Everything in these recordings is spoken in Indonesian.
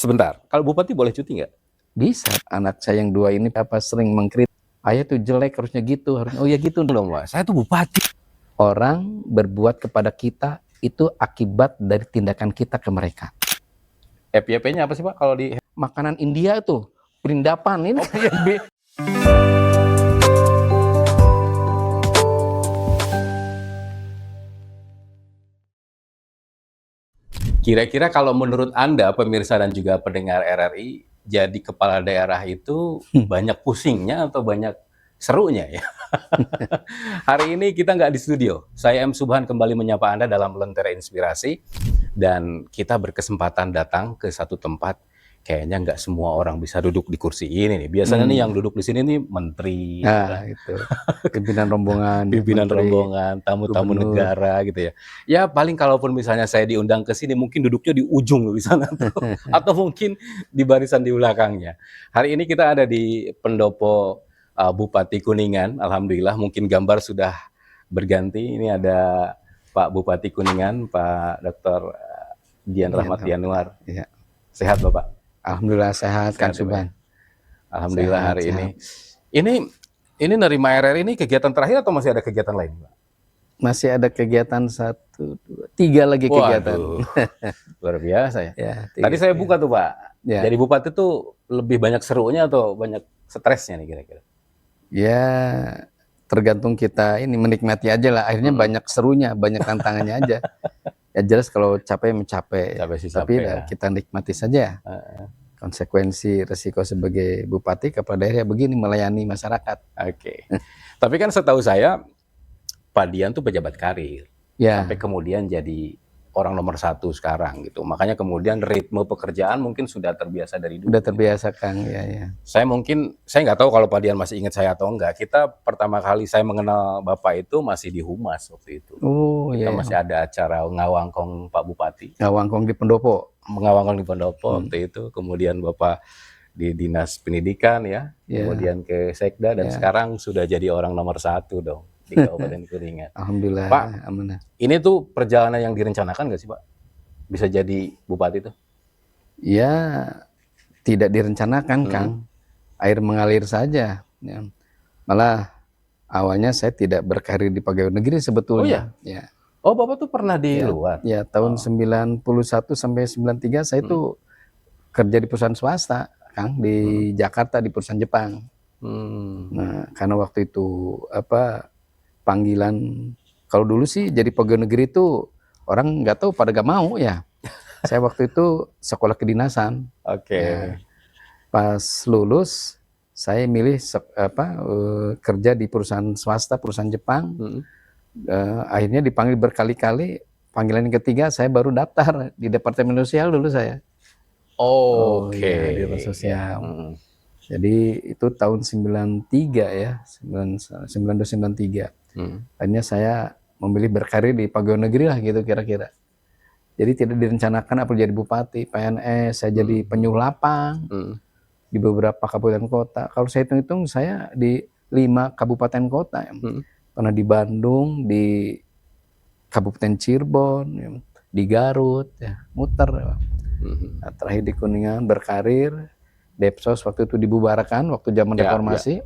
Sebentar, kalau bupati boleh cuti nggak? Bisa. Anak saya yang 2 ini sering mengkritik, "Ayah tuh jelek, harusnya gitu, harusnya." Oh ya gitu Belum, Pak. Saya tuh bupati. orang berbuat kepada kita itu akibat dari tindakan kita ke mereka. FYP-nya apa sih, Pak, kalau di Makanan India tuh, perindapan ini kayak kira-kira kalau menurut Anda, pemirsa dan juga pendengar RRI, jadi kepala daerah itu banyak pusingnya atau banyak serunya ya? Hari ini kita nggak di studio. Saya M. Subhan kembali menyapa Anda dalam Lentera Inspirasi. Dan kita berkesempatan datang ke satu tempat, kayaknya nggak semua orang bisa duduk di kursi ini nih. Biasanya nih yang duduk di sini nih menteri, gitu kan. itu pimpinan rombongan, Pimpinan menteri, rombongan, tamu-tamu gubernur. negara gitu ya. Ya paling kalaupun misalnya saya diundang ke sini mungkin duduknya di ujung di sana tuh. Atau mungkin di barisan di belakangnya. Hari ini kita ada di pendopo Bupati Kuningan. Alhamdulillah mungkin gambar sudah berganti. Ini ada Pak Bupati Kuningan, Pak Dr. Dian Rahmat Yanuar. Ya. Sehat Bapak? Alhamdulillah sehat, Kang Sehat, ya, Pak. Subhan. Alhamdulillah Sehat, hari sehat. ini nerima RRI ini kegiatan terakhir atau masih ada kegiatan lain, Pak? Masih ada kegiatan 1, 2, 3 lagi kegiatan. Waduh, luar biasa ya. Ya, Tadi saya buka tuh Pak, Ya. jadi bupati tuh lebih banyak serunya atau banyak stresnya nih kira-kira? Ya, tergantung kita ini menikmati aja lah. Akhirnya banyak serunya, banyak tantangannya aja. Ya jelas kalau capek mencapai. Capek sih Tapi capek ya. kita nikmati saja. Konsekuensi resiko sebagai bupati kepala daerah begini, melayani masyarakat. Oke. Tapi kan setahu saya Pak Dian tuh pejabat karir. Ya, Sampai kemudian jadi orang nomor 1 sekarang gitu. Makanya kemudian ritme pekerjaan mungkin sudah terbiasa dari dulu. udah terbiasa Kang. Ya. Saya nggak tahu kalau Pak Dian masih ingat saya atau enggak. Kita pertama kali saya mengenal Bapak itu masih di Humas waktu itu. Oh Kita iya. masih ada acara ngawangkong Pak Bupati. Ngawangkong di pendopo. Mengawangkong di pendopo waktu itu. Kemudian Bapak di Dinas Pendidikan ya. Kemudian ke Sekda dan sekarang sudah jadi orang nomor 1 dong di Kabupaten Kuningan. Alhamdulillah. Pak, amanah. ini tuh perjalanan yang direncanakan nggak sih Pak? Bisa jadi bupati tuh? Ya, tidak direncanakan Kang. Air mengalir saja. Ya. Malah awalnya saya tidak berkarir di pegawai negeri sebetulnya. Oh ya? Oh Bapak tuh pernah di luar? Ya, tahun 91 sampai 93 saya tuh kerja di perusahaan swasta, Kang, di Jakarta di perusahaan Jepang. Nah, karena waktu itu panggilan, kalau dulu sih jadi pegawai negeri itu orang nggak tahu pada gak mau ya. Saya waktu itu sekolah kedinasan. Oke. Ya, pas lulus saya milih kerja di perusahaan swasta, perusahaan Jepang. Akhirnya dipanggil berkali-kali. Panggilan yang ketiga saya baru daftar di Departemen Sosial dulu saya. Oke. Ya, di Departemen Sosial. Jadi itu tahun 93 ya, 92-93. Akhirnya saya memilih berkarir di pegawai negeri lah gitu kira-kira. Jadi tidak direncanakan apa jadi bupati, PNS, saya jadi penyuluh lapang di beberapa kabupaten kota. Kalau saya hitung-hitung saya di 5 kabupaten kota. Pernah di Bandung, di Kabupaten Cirebon, di Garut, ya, muter. Nah, terakhir di Kuningan berkarir. Depsos waktu itu dibubarkan waktu zaman reformasi.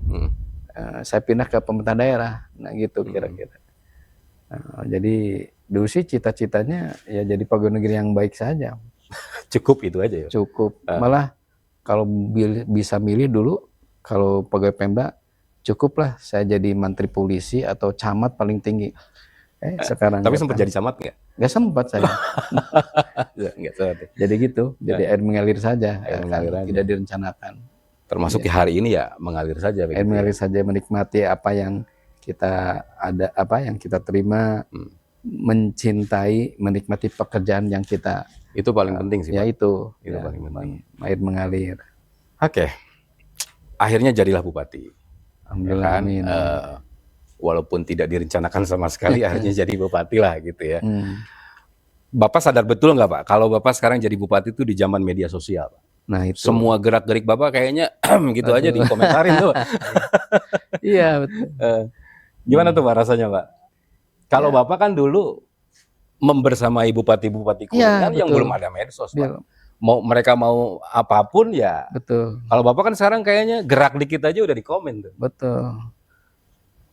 Saya pindah ke pemerintah daerah. Nah gitu kira-kira. Jadi dulu sih cita-citanya ya jadi pegawai negeri yang baik saja. Cukup itu aja ya? Cukup. Malah kalau bisa milih dulu, kalau pegawai Pemda, cukuplah saya jadi menteri polisi atau camat paling tinggi. Sekarang. Tapi sempat jadi camat nggak? Nggak sempat saya. Nggak sempat. Jadi gitu. Jadi air mengalir saja. Air mengalir aja. Tidak direncanakan. Termasuk hari ini ya mengalir saja. Air mengalir saja, menikmati apa yang kita ada, apa yang kita terima, mencintai, menikmati pekerjaan yang kita. Itu paling penting sih Pak. Ya itu paling penting. Air mengalir. Oke. Akhirnya jadilah bupati. Alhamdulillah. Ya kan? Amin. Walaupun tidak direncanakan sama sekali, akhirnya jadi bupati lah gitu ya. Bapak sadar betul nggak Pak, kalau Bapak sekarang jadi bupati itu di zaman media sosial Pak? Nah itu. Semua gerak-gerik Bapak kayaknya gitu aja dikomentarin tuh Pak. Iya betul. Gimana tuh Pak rasanya Pak? Kalau Bapak kan dulu membersamai bupati-bupati Kuningan yang belum ada medsos Pak. mereka mau apapun ya. Betul. Kalau Bapak kan sekarang kayaknya gerak dikit aja udah di komen tuh. Betul.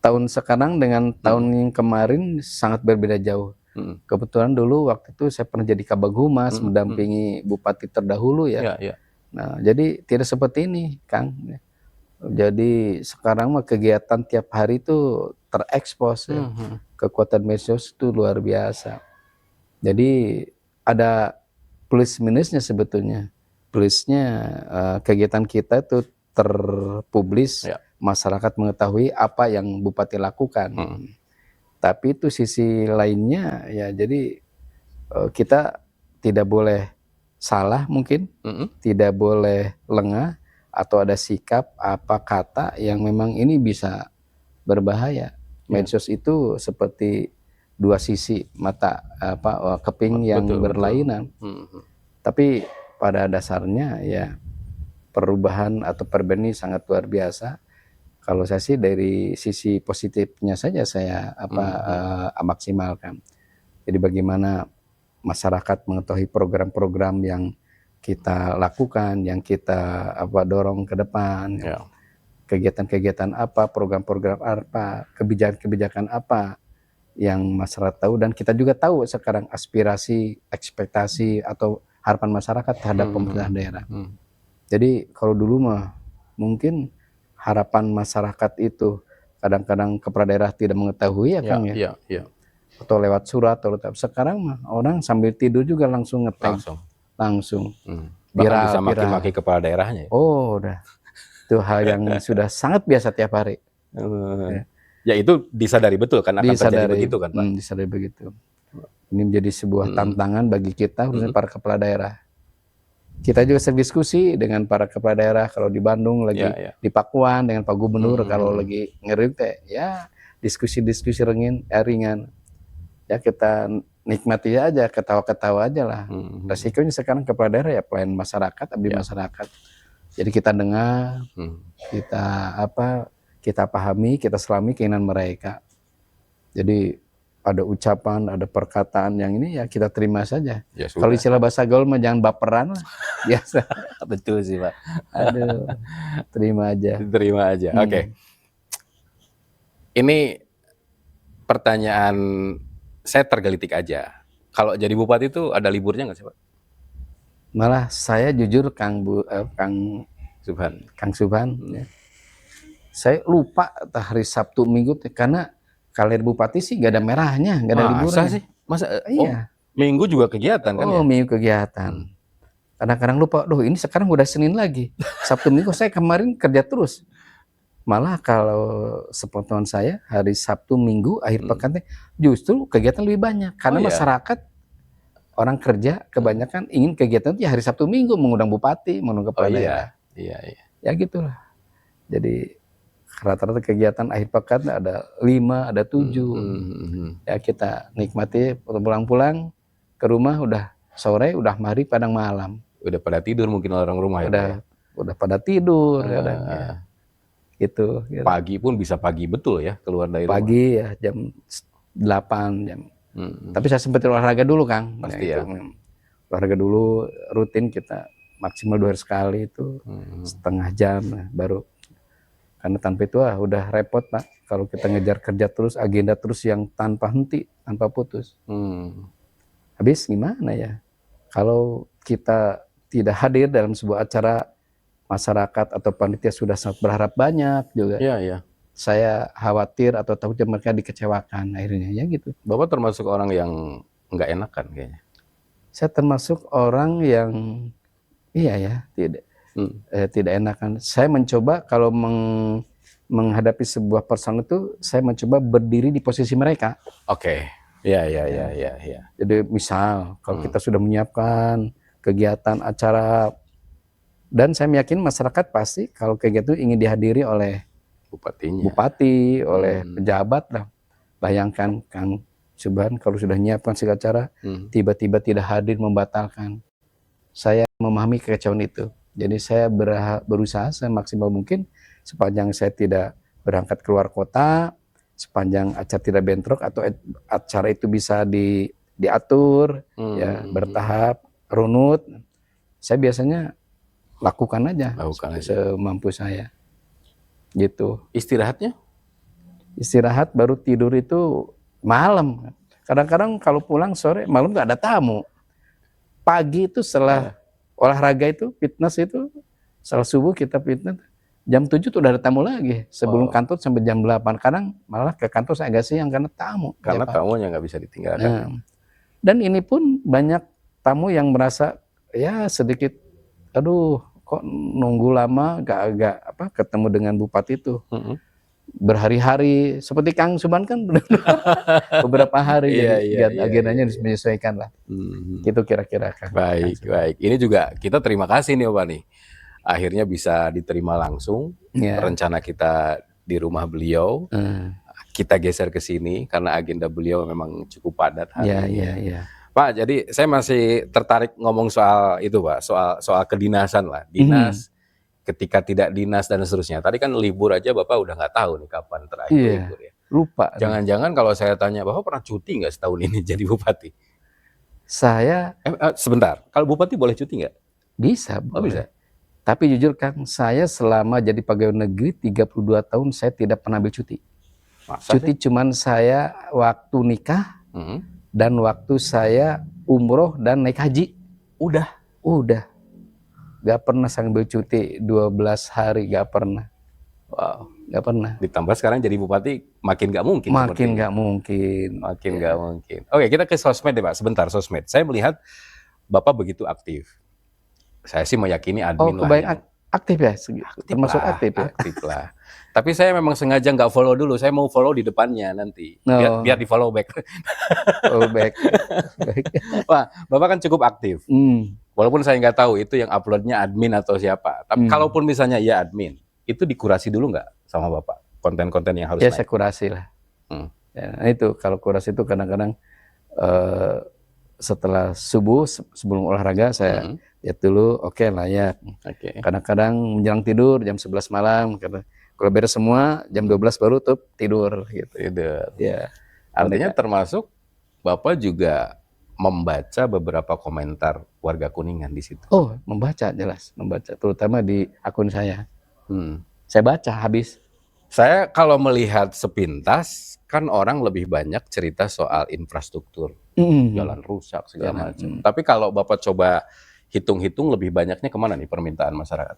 Tahun sekarang dengan tahun yang kemarin sangat berbeda jauh. Kebetulan dulu waktu itu saya pernah jadi Kabag Humas, mendampingi bupati terdahulu ya. Nah, jadi tidak seperti ini, Kang. Jadi sekarang mah kegiatan tiap hari itu terekspos ya. Kekuatan medsos itu luar biasa. Jadi ada plus minusnya sebetulnya. Plusnya kegiatan kita itu terpublis, masyarakat mengetahui apa yang bupati lakukan. Tapi itu sisi lainnya ya, jadi kita tidak boleh salah mungkin, tidak boleh lengah, atau ada sikap apa kata yang memang ini bisa berbahaya. Medsos itu seperti dua sisi mata keping yang berlainan. Tapi pada dasarnya ya perubahan atau perubahan ini sangat luar biasa. Kalau saya sih dari sisi positifnya saja saya maksimalkan. Jadi bagaimana masyarakat mengetahui program-program yang kita lakukan, yang kita dorong ke depan, kegiatan-kegiatan apa, program-program apa, kebijakan-kebijakan apa yang masyarakat tahu, dan kita juga tahu sekarang aspirasi, ekspektasi atau harapan masyarakat terhadap pemerintah daerah. Jadi kalau dulu mah mungkin harapan masyarakat itu kadang-kadang kepala daerah tidak mengetahui ya Kang ya. Atau lewat surat atau sekarang mah orang sambil tidur juga langsung ngetag. Langsung. Bahkan bisa maki-maki kepala daerahnya. Oh, udah. Itu hal yang sudah sangat biasa tiap hari. Ya itu disadari betul kan akan terjadi begitu kan Pak? Disadari begitu. Ini menjadi sebuah tantangan bagi kita, khususnya para kepala daerah. Kita juga sering diskusi dengan para kepala daerah, kalau di Bandung lagi di Pakuan dengan Pak Gubernur, kalau lagi ngerim ya diskusi-diskusi ringan. Ya kita nikmati aja, ketawa-ketawa aja lah. Resikonya sekarang kepala daerah ya pelayan masyarakat, abdi masyarakat. Jadi kita dengar, kita pahami, kita selami keinginan mereka. Jadi ada ucapan, ada perkataan yang ini ya kita terima saja. Kalau istilah bahasa gaul mah jangan baperan lah. Biasa. Betul sih Pak. Aduh, terima aja. Terima aja. Oke. Ini pertanyaan saya tergelitik aja. Kalau jadi bupati itu ada liburnya nggak sih Pak? Malah saya jujur Kang Subhan, ya. Saya lupa hari Sabtu Minggu karena kalender bupati sih gak ada merahnya, gak ada liburan. Masa? Iya. Minggu juga kegiatan kan ya? Minggu kegiatan. Kadang-kadang lupa, ini sekarang udah Senin lagi. Sabtu Minggu saya kemarin kerja terus. Malah kalau sepengetahuan saya hari Sabtu Minggu akhir pekan justru kegiatan lebih banyak karena masyarakat orang kerja kebanyakan ingin kegiatan itu ya hari Sabtu Minggu, mengundang bupati, mengundang kepala daerah. Ya gitulah. Jadi rata-rata kegiatan akhir pekan ada 5, ada 7. Ya kita nikmati, pulang-pulang ke rumah udah sore, udah maghrib, padang malam. Udah pada tidur mungkin orang rumah udah pada tidur kadang. Gitu. Pagi pun bisa pagi betul ya keluar dari rumah. Pagi ya jam 8 jam. Tapi saya sempat olahraga dulu Kang. Pasti ya. Olahraga dulu rutin, kita maksimal 2 hari sekali itu setengah jam baru. Karena tanpa itu udah repot Pak. Kalau kita ngejar kerja terus, agenda terus yang tanpa henti, tanpa putus. Habis gimana ya? Kalau kita tidak hadir dalam sebuah acara masyarakat atau panitia sudah sangat berharap banyak juga. Saya khawatir atau takutnya mereka dikecewakan akhirnya ya gitu. Bapak termasuk orang yang nggak enakan kayaknya. Saya termasuk orang yang tidak enakan. Saya mencoba kalau menghadapi sebuah persoalan itu, saya mencoba berdiri di posisi mereka. Oke. Ya. Jadi misal kalau kita sudah menyiapkan kegiatan acara, dan saya yakin masyarakat pasti kalau kegiatan itu ingin dihadiri oleh bupati, oleh pejabat lah. Bayangkan Kang Subhan kalau sudah menyiapkan segala acara, tiba-tiba tidak hadir, membatalkan. Saya memahami kekecewaan itu. Jadi saya berusaha semaksimal mungkin sepanjang saya tidak berangkat keluar kota, sepanjang acara tidak bentrok atau acara itu bisa diatur, bertahap, runut. saya biasanya lakukan aja, semampu saya. Gitu. Istirahatnya? Istirahat baru tidur itu malam. Kadang-kadang kalau pulang sore, malam nggak ada tamu. Pagi itu setelah olahraga itu, fitness itu, setelah subuh kita fitness, jam 7 tuh udah ada tamu lagi. Sebelum kantor sampai jam 8. Kadang malah ke kantor saya agak siang karena tamu. Karena tamunya nggak bisa ditinggalkan. Nah, dan ini pun banyak tamu yang merasa ya sedikit, aduh kok nunggu lama gak ketemu dengan bupati itu. Berhari-hari, seperti Kang Suban kan beberapa hari, jadi agendanya menyesuaikan lah. Gitu kira-kira Kang. Baik. Ini juga kita terima kasih nih Pak nih. Akhirnya bisa diterima langsung rencana kita di rumah beliau. Kita geser ke sini karena agenda beliau memang cukup padat hari ini. Pak, jadi saya masih tertarik ngomong soal itu Pak, soal kedinasan lah, dinas, ketika tidak dinas dan seterusnya. Tadi kan libur aja Bapak udah nggak tahu nih kapan terakhir libur ya. Lupa. Jangan-jangan kalau saya tanya, Bapak pernah cuti nggak setahun ini jadi bupati? Saya sebentar, kalau bupati boleh cuti nggak? Bisa, bisa. Tapi jujur Kang, saya selama jadi pegawai negeri 32 tahun saya tidak pernah ambil cuti. Masa cuti sih? Cuman saya waktu nikah dan waktu saya umroh dan naik haji. Udah. Gak pernah sambil cuti 12 hari, gak pernah. Wow, gak pernah. Ditambah sekarang jadi bupati makin gak mungkin. Makin gak mungkin. Makin gak mungkin. Oke, kita ke sosmed deh Pak, sebentar sosmed. Saya melihat Bapak begitu aktif. Saya sih meyakini admin lah. Aktif ya? Termasuk aktif ya? Aktif lah. Tapi saya memang sengaja nggak follow dulu. Saya mau follow di depannya nanti. Biar di follow back. Wah, Bapak kan cukup aktif. Walaupun saya nggak tahu itu yang uploadnya admin atau siapa. Tapi kalaupun misalnya ya admin, itu dikurasi dulu nggak sama Bapak? Konten-konten yang harus naik? Saya kurasi lah. Ya, itu kalau kurasi itu kadang-kadang setelah subuh, sebelum olahraga saya lihat dulu, oke, layak. Kadang-kadang menjelang tidur jam 11 malam, kalau beres semua jam 12 baru tuh tidur gitu. Ya. Artinya termasuk Bapak juga membaca beberapa komentar warga Kuningan di situ. Oh, membaca, jelas membaca, terutama di akun saya. Saya baca habis. Saya kalau melihat sepintas kan orang lebih banyak cerita soal infrastruktur, jalan rusak segala macam. Tapi kalau Bapak coba hitung-hitung lebih banyaknya kemana nih permintaan masyarakat?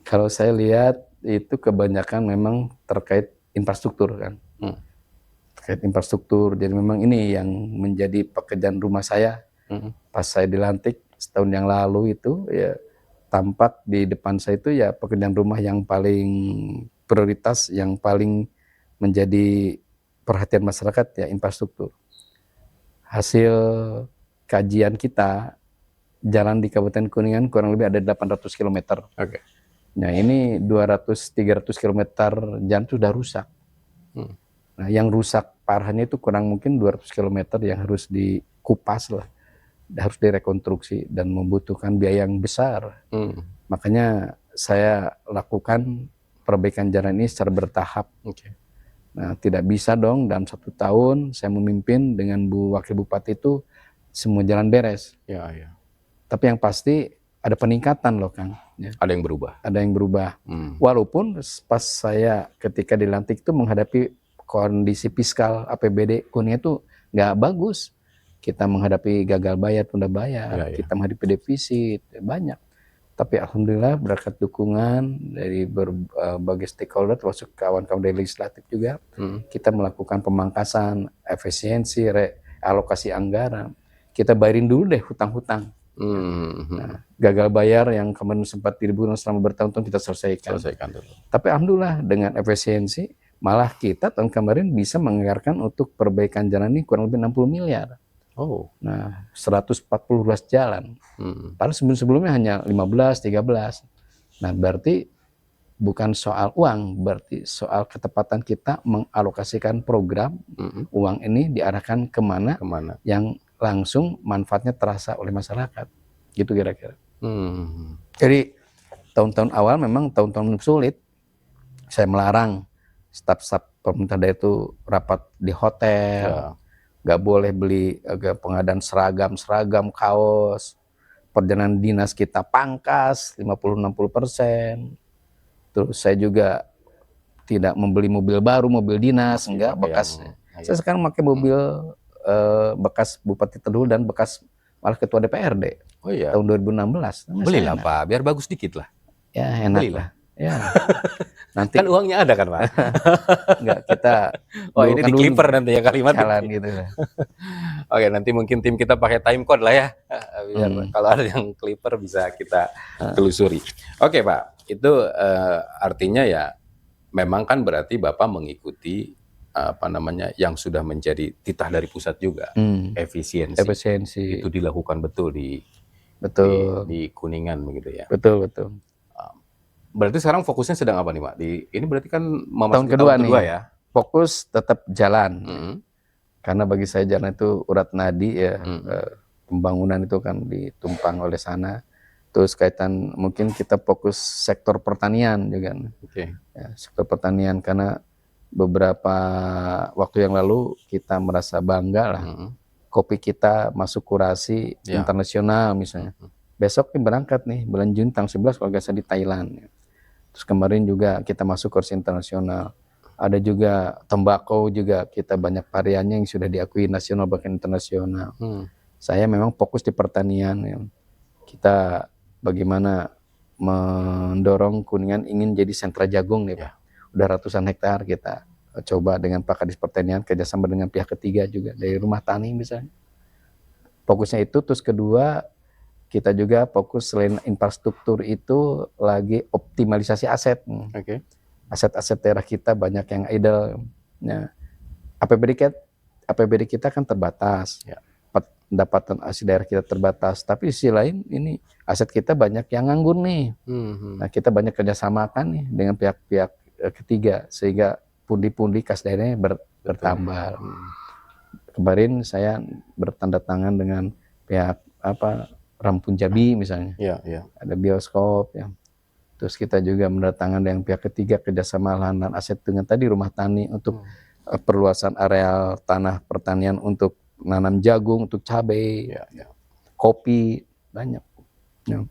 Kalau saya lihat itu kebanyakan memang terkait infrastruktur kan. Terkait infrastruktur, jadi memang ini yang menjadi pekerjaan rumah saya. Pas saya dilantik setahun yang lalu itu ya, tampak di depan saya itu ya pekerjaan rumah yang paling prioritas, yang paling menjadi perhatian masyarakat ya infrastruktur. Hasil kajian kita, jalan di Kabupaten Kuningan kurang lebih ada 800 km. Nah ini 200-300 km jalan itu sudah rusak. Nah yang rusak parahnya itu kurang mungkin 200 km yang harus dikupas lah, harus direkonstruksi dan membutuhkan biaya yang besar. Makanya saya lakukan perbaikan jalan ini secara bertahap. Nah tidak bisa dong dalam 1 tahun saya memimpin dengan Bu Wakil Bupati itu semua jalan beres. Tapi yang pasti ada peningkatan loh Kang. Ada yang berubah. Ada yang berubah. Walaupun pas saya ketika dilantik itu menghadapi kondisi fiskal APBD Kuningan itu nggak bagus. Kita menghadapi gagal bayar, tunda bayar, kita menghadapi defisit, banyak. Tapi alhamdulillah berkat dukungan dari berbagai stakeholder, termasuk kawan-kawan dari legislatif juga, kita melakukan pemangkasan, efisiensi, realokasi anggaran. Kita bayarin dulu deh hutang-hutang. Nah, gagal bayar yang kemarin sempat diribukan selama bertahun-tahun kita selesaikan dulu. Tapi alhamdulillah dengan efisiensi, malah kita tahun kemarin bisa menganggarkan untuk perbaikan jalan ini kurang lebih 60 miliar. Nah 140 ruas jalan. Padahal sebelum-sebelumnya hanya 15, 13. Nah berarti bukan soal uang, berarti soal ketepatan kita mengalokasikan program. Uang ini diarahkan kemana yang langsung manfaatnya terasa oleh masyarakat, gitu kira-kira. Jadi tahun-tahun awal memang tahun-tahun sulit. Saya melarang staf-staf pemerintah daerah itu rapat di hotel, nggak boleh beli pengadaan seragam, kaos, perjalanan dinas kita pangkas 50-60%. Terus saya juga tidak membeli mobil baru, mobil dinas, enggak, bekas. Saya sekarang pakai mobil bekas Bupati Teduh dan bekas malah Ketua DPRD. Oh iya. Tahun 2016. Belilah Pak, biar bagus dikit lah. Ya enak Belilah. lah. Ya. Nanti Kan uangnya ada kan Pak? enggak, kita ini di clipper nanti ya kalimat jalan gitu. Oke, nanti mungkin tim kita pakai time code lah ya. Biar kalau ada yang clipper bisa kita telusuri. Oke Pak, itu artinya ya memang kan berarti Bapak mengikuti yang sudah menjadi titah dari pusat juga. Efisiensi. Itu dilakukan betul di Kuningan begitu ya. Betul. Berarti sekarang fokusnya sedang apa nih Pak? Ini berarti kan tahun kedua nih ya. Fokus tetap jalan. Karena bagi saya jalan itu urat nadi ya. Pembangunan itu kan ditumpang oleh sana. Terus kaitan mungkin kita fokus sektor pertanian juga. Ya, sektor pertanian karena beberapa waktu yang lalu kita merasa bangga lah. Kopi kita masuk kurasi internasional misalnya. Besok nih berangkat nih bulan Juni tanggal 11 kalau nggak salah di Thailand. Terus kemarin juga kita masuk kursi internasional. Ada juga tembakau juga kita banyak variannya yang sudah diakui nasional bahkan internasional. Saya memang fokus di pertanian. Ya. Kita bagaimana mendorong Kuningan ingin jadi sentra jagung nih Pak. Udah ratusan hektar kita coba dengan Pak Kadis Pertanian kerjasama dengan pihak ketiga juga dari rumah tani misalnya. Fokusnya itu, terus kedua kita juga fokus selain infrastruktur itu lagi optimalisasi aset. Aset-aset daerah kita banyak yang idle. Nah, APBD kita kan terbatas. Pendapatan asli daerah kita terbatas. Tapi di sisi lain ini aset kita banyak yang nganggur nih. Nah, kita banyak kerjasamakan nih dengan pihak-pihak ketiga sehingga pundi-pundi kas daerahnya bertambah. Kemarin saya bertanda tangan dengan pihak Rampun Jabi misalnya, ada bioskop ya. Terus kita juga mendatangkan dengan pihak ketiga kerjasama lahan dan aset dengan tadi rumah tani untuk perluasan areal tanah pertanian untuk nanam jagung, untuk cabai, kopi banyak. Ya.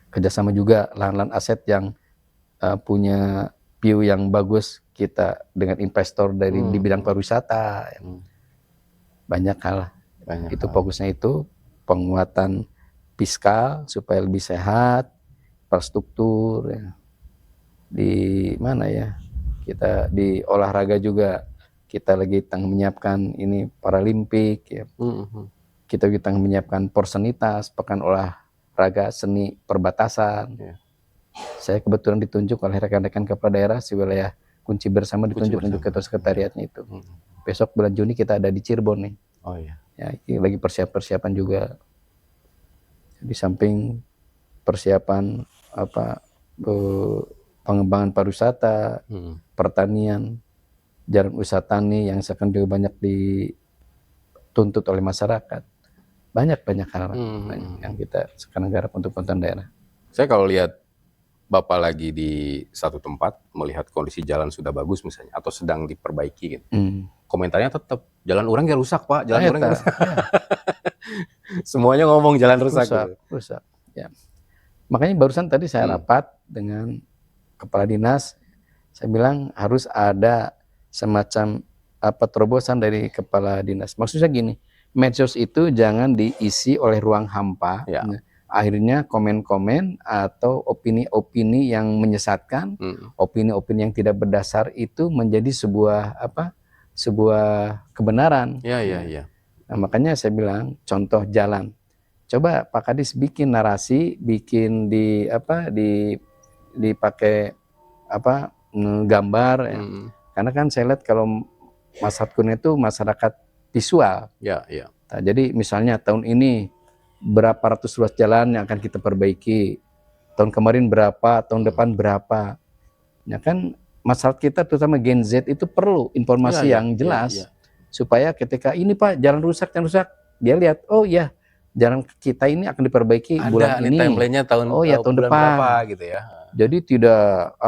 Kerjasama juga lahan-lahan aset yang punya view yang bagus kita dengan investor dari di bidang pariwisata. Ya. Banyak hal. Itu fokusnya itu. Penguatan fiskal supaya lebih sehat, infrastruktur ya. Di mana ya? Kita di olahraga juga kita lagi tengah menyiapkan ini Paralimpik ya. Kita lagi tengah menyiapkan Porsenitas, pekan olahraga seni perbatasan. Saya kebetulan ditunjuk oleh rekan-rekan kepala daerah si wilayah kunci bersama ditunjuk untuk ketua sekretariatnya itu. Besok bulan Juni kita ada di Cirebon nih. Ya, ini lagi persiapan juga. Di samping persiapan pengembangan pariwisata, pertanian, jalan usaha tani yang sekarang juga banyak dituntut oleh masyarakat. Banyak hal yang kita sekarang garap untuk pemerintahan daerah. Saya kalau lihat Bapak lagi di satu tempat melihat kondisi jalan sudah bagus misalnya atau sedang diperbaiki gitu. Komentarnya tetap jalan orang ya rusak Pak, jalan orang ya rusak. Semuanya ngomong jalan rusak. Ya. Makanya barusan tadi saya rapat dengan kepala dinas, saya bilang harus ada semacam terobosan dari kepala dinas. Maksudnya gini, medsos itu jangan diisi oleh ruang hampa. Akhirnya komen-komen atau opini-opini yang menyesatkan, opini-opini yang tidak berdasar itu menjadi sebuah kebenaran. Nah, makanya saya bilang contoh jalan. Coba Pak Kadis bikin narasi, bikin dipakai gambar ya. Karena kan saya lihat kalau masyarakat Kuningan itu masyarakat visual. Nah, jadi misalnya tahun ini berapa ratus ruas jalan yang akan kita perbaiki. Tahun kemarin berapa, tahun depan berapa. Ya kan masyarakat kita terutama Gen Z itu perlu informasi yang jelas. Supaya ketika ini Pak jalan rusak, dia lihat, oh ya jalan kita ini akan diperbaiki bulan ini. Timelinenya tahun depan berapa gitu ya. Jadi tidak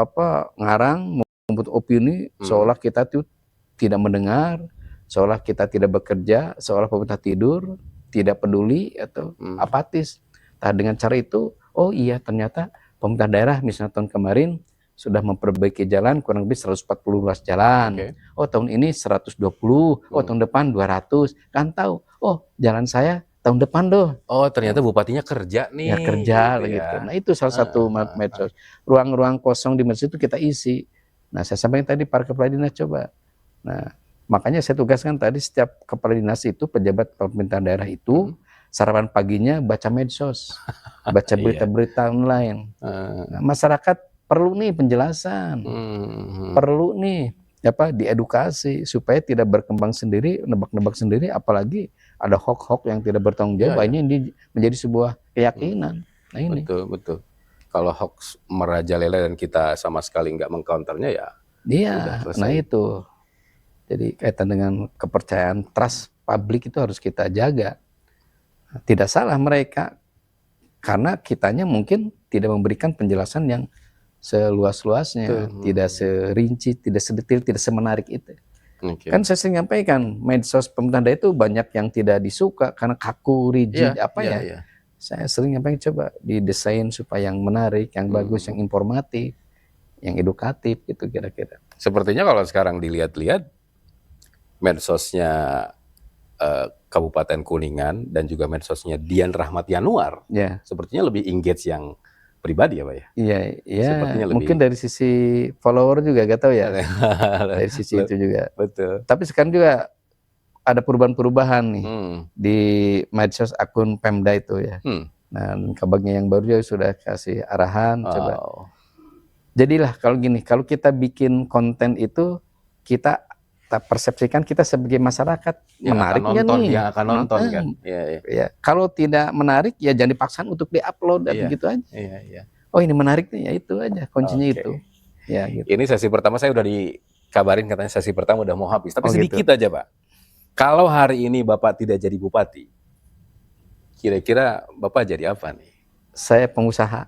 ngarang membuat opini seolah kita tuh tidak mendengar, seolah kita tidak bekerja, seolah pemerintah tidur, tidak peduli atau apatis. Nah, dengan cara itu, oh iya ternyata pemerintah daerah misalnya tahun kemarin sudah memperbaiki jalan kurang lebih 140 ruas jalan. Oh tahun ini 120, oh tahun depan 200. Kan tahu, oh jalan saya tahun depan doh. Oh ternyata bupatinya kerja Ya nih. kerja gitu gitu. ya. Nah itu salah satu medsos. Ruang-ruang kosong di medsos itu kita isi. Nah saya sampaikan tadi para kepala dinas coba. Nah makanya saya tugaskan tadi setiap kepala dinas itu, pejabat pemerintahan daerah itu, sarapan paginya baca medsos, baca berita-berita online. Nah, masyarakat perlu nih penjelasan, perlu nih diedukasi supaya tidak berkembang sendiri, nebak-nebak sendiri, apalagi ada hoax-hoax yang tidak bertanggung jawab. Ini menjadi sebuah keyakinan. Nah ini. Betul. Kalau hoax merajalela dan kita sama sekali nggak mengcounternya ya. Iya, nah itu. Jadi kaitan dengan kepercayaan, trust publik itu harus kita jaga. Tidak salah mereka, karena kitanya mungkin tidak memberikan penjelasan yang seluas-luasnya, tidak serinci, tidak sedetil, tidak semenarik itu. Kan saya sering nyampaikan, medsos pemerintah daerah itu banyak yang tidak disuka karena kaku, rigid, Saya sering nyampaikan coba didesain supaya yang menarik, yang bagus, yang informatif, yang edukatif gitu kira-kira. Sepertinya kalau sekarang dilihat-lihat medsosnya Kabupaten Kuningan dan juga medsosnya Dian Rahmat Yanuar, sepertinya lebih engage yang pribadi ya Pak ya? Iya, mungkin dari sisi follower juga gak tahu ya, dari sisi itu juga. Betul. Tapi sekarang juga ada perubahan-perubahan nih di medsos akun Pemda itu ya. Nah, kabagnya yang baru juga sudah kasih arahan, coba. Jadilah kalau gini, kalau kita bikin konten itu, kita persepsikan kita sebagai masyarakat menariknya nih, yang akan nonton kan. Ya. Kalau tidak menarik ya jangan dipaksakan untuk diupload dan begitu aja. Oh ini menarik nih, ya itu aja kuncinya itu. Ya, gitu. Ini sesi pertama saya udah dikabarin katanya sesi pertama udah mau habis, tapi sedikit aja Pak. Kalau hari ini Bapak tidak jadi bupati, kira-kira Bapak jadi apa nih? Saya pengusaha.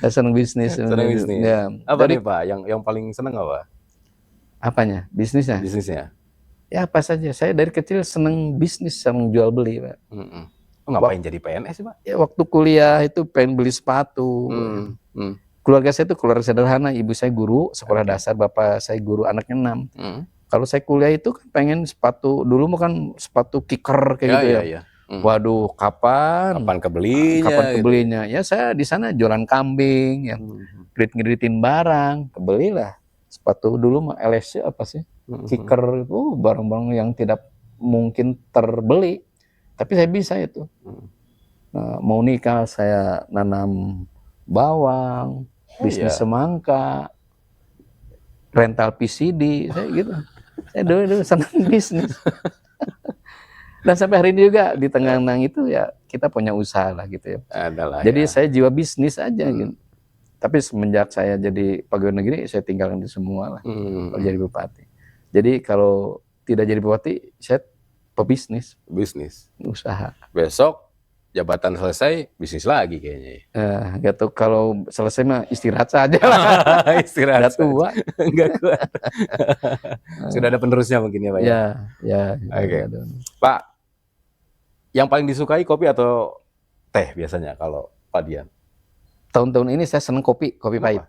Saya senang bisnis. Senang bisnis. Ya. Apa nih Pak? Yang paling senang apa? Apanya? Bisnisnya? Bisnisnya. Ya apa saja. Saya dari kecil senang bisnis, senang jual beli Pak. Ngapain jadi PNS sih Pak? Ya waktu kuliah itu pengen beli sepatu. Keluarga saya itu keluarga sederhana. Ibu saya guru sekolah dasar, bapak saya guru, anaknya 6. Kalau saya kuliah itu kan pengen sepatu, dulu kan sepatu kicker kayak gitu ya. Waduh, kapan kebelinya? Ya saya di sana jualan kambing, ya, ngiritin barang, kebelilah sepatu dulu mah LSC apa sih, kicker itu barang-barang yang tidak mungkin terbeli, tapi saya bisa itu. Nah, mau nikah saya nanam bawang, bisnis semangka, rental PCD, saya gitu. Saya dulu senang bisnis. Dan sampai hari ini juga di tengah-tengah itu ya kita punya usaha lah gitu ya. Jadi saya jiwa bisnis aja gitu. Tapi semenjak saya jadi pegawai negeri, saya tinggalkan itu semua lah. Kalau jadi bupati. Jadi kalau tidak jadi bupati, saya pebisnis. Bisnis. Usaha. Besok jabatan selesai, bisnis lagi kayaknya. Gak tahu, kalau selesai mah istirahat saja lah. Istirahat. Gak tua. Gak kuat. Sudah ada penerusnya mungkin ya Pak ya? Ya. Oke. Pak, yang paling disukai kopi atau teh biasanya kalau Pak Dian? Tahun-tahun ini saya senang kopi pahit.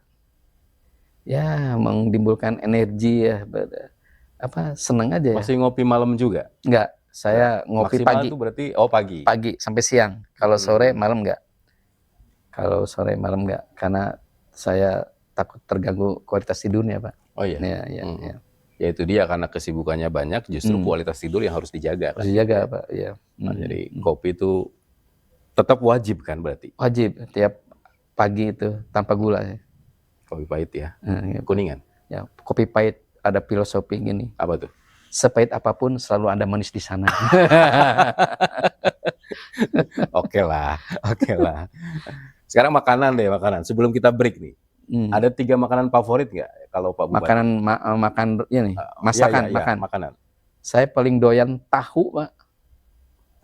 Ya, mengtimbulkan energi ya. Senang aja ya. Masih ngopi malam juga? Enggak, saya ngopi maksimal pagi. Itu berarti pagi. Pagi sampai siang. Kalau sore malam enggak. Karena saya takut terganggu kualitas tidurnya, Pak. Oh iya. Ya. Ya itu dia, karena kesibukannya banyak, justru kualitas tidur yang harus dijaga. Harus dijaga, Pak. Ya. Nah, jadi kopi itu tetap wajib kan berarti? Wajib, tiap pagi itu tanpa gula ya. Kopi pahit ya. Kuningan. Ya, kopi pahit ada filosofi gini. Apa tuh? Sepahit apapun selalu ada manis di sana. Oke lah. Sekarang makanan. Sebelum kita break nih, ada 3 makanan favorit nggak kalau Pak Bupati? Makanan. Saya paling doyan tahu, Pak.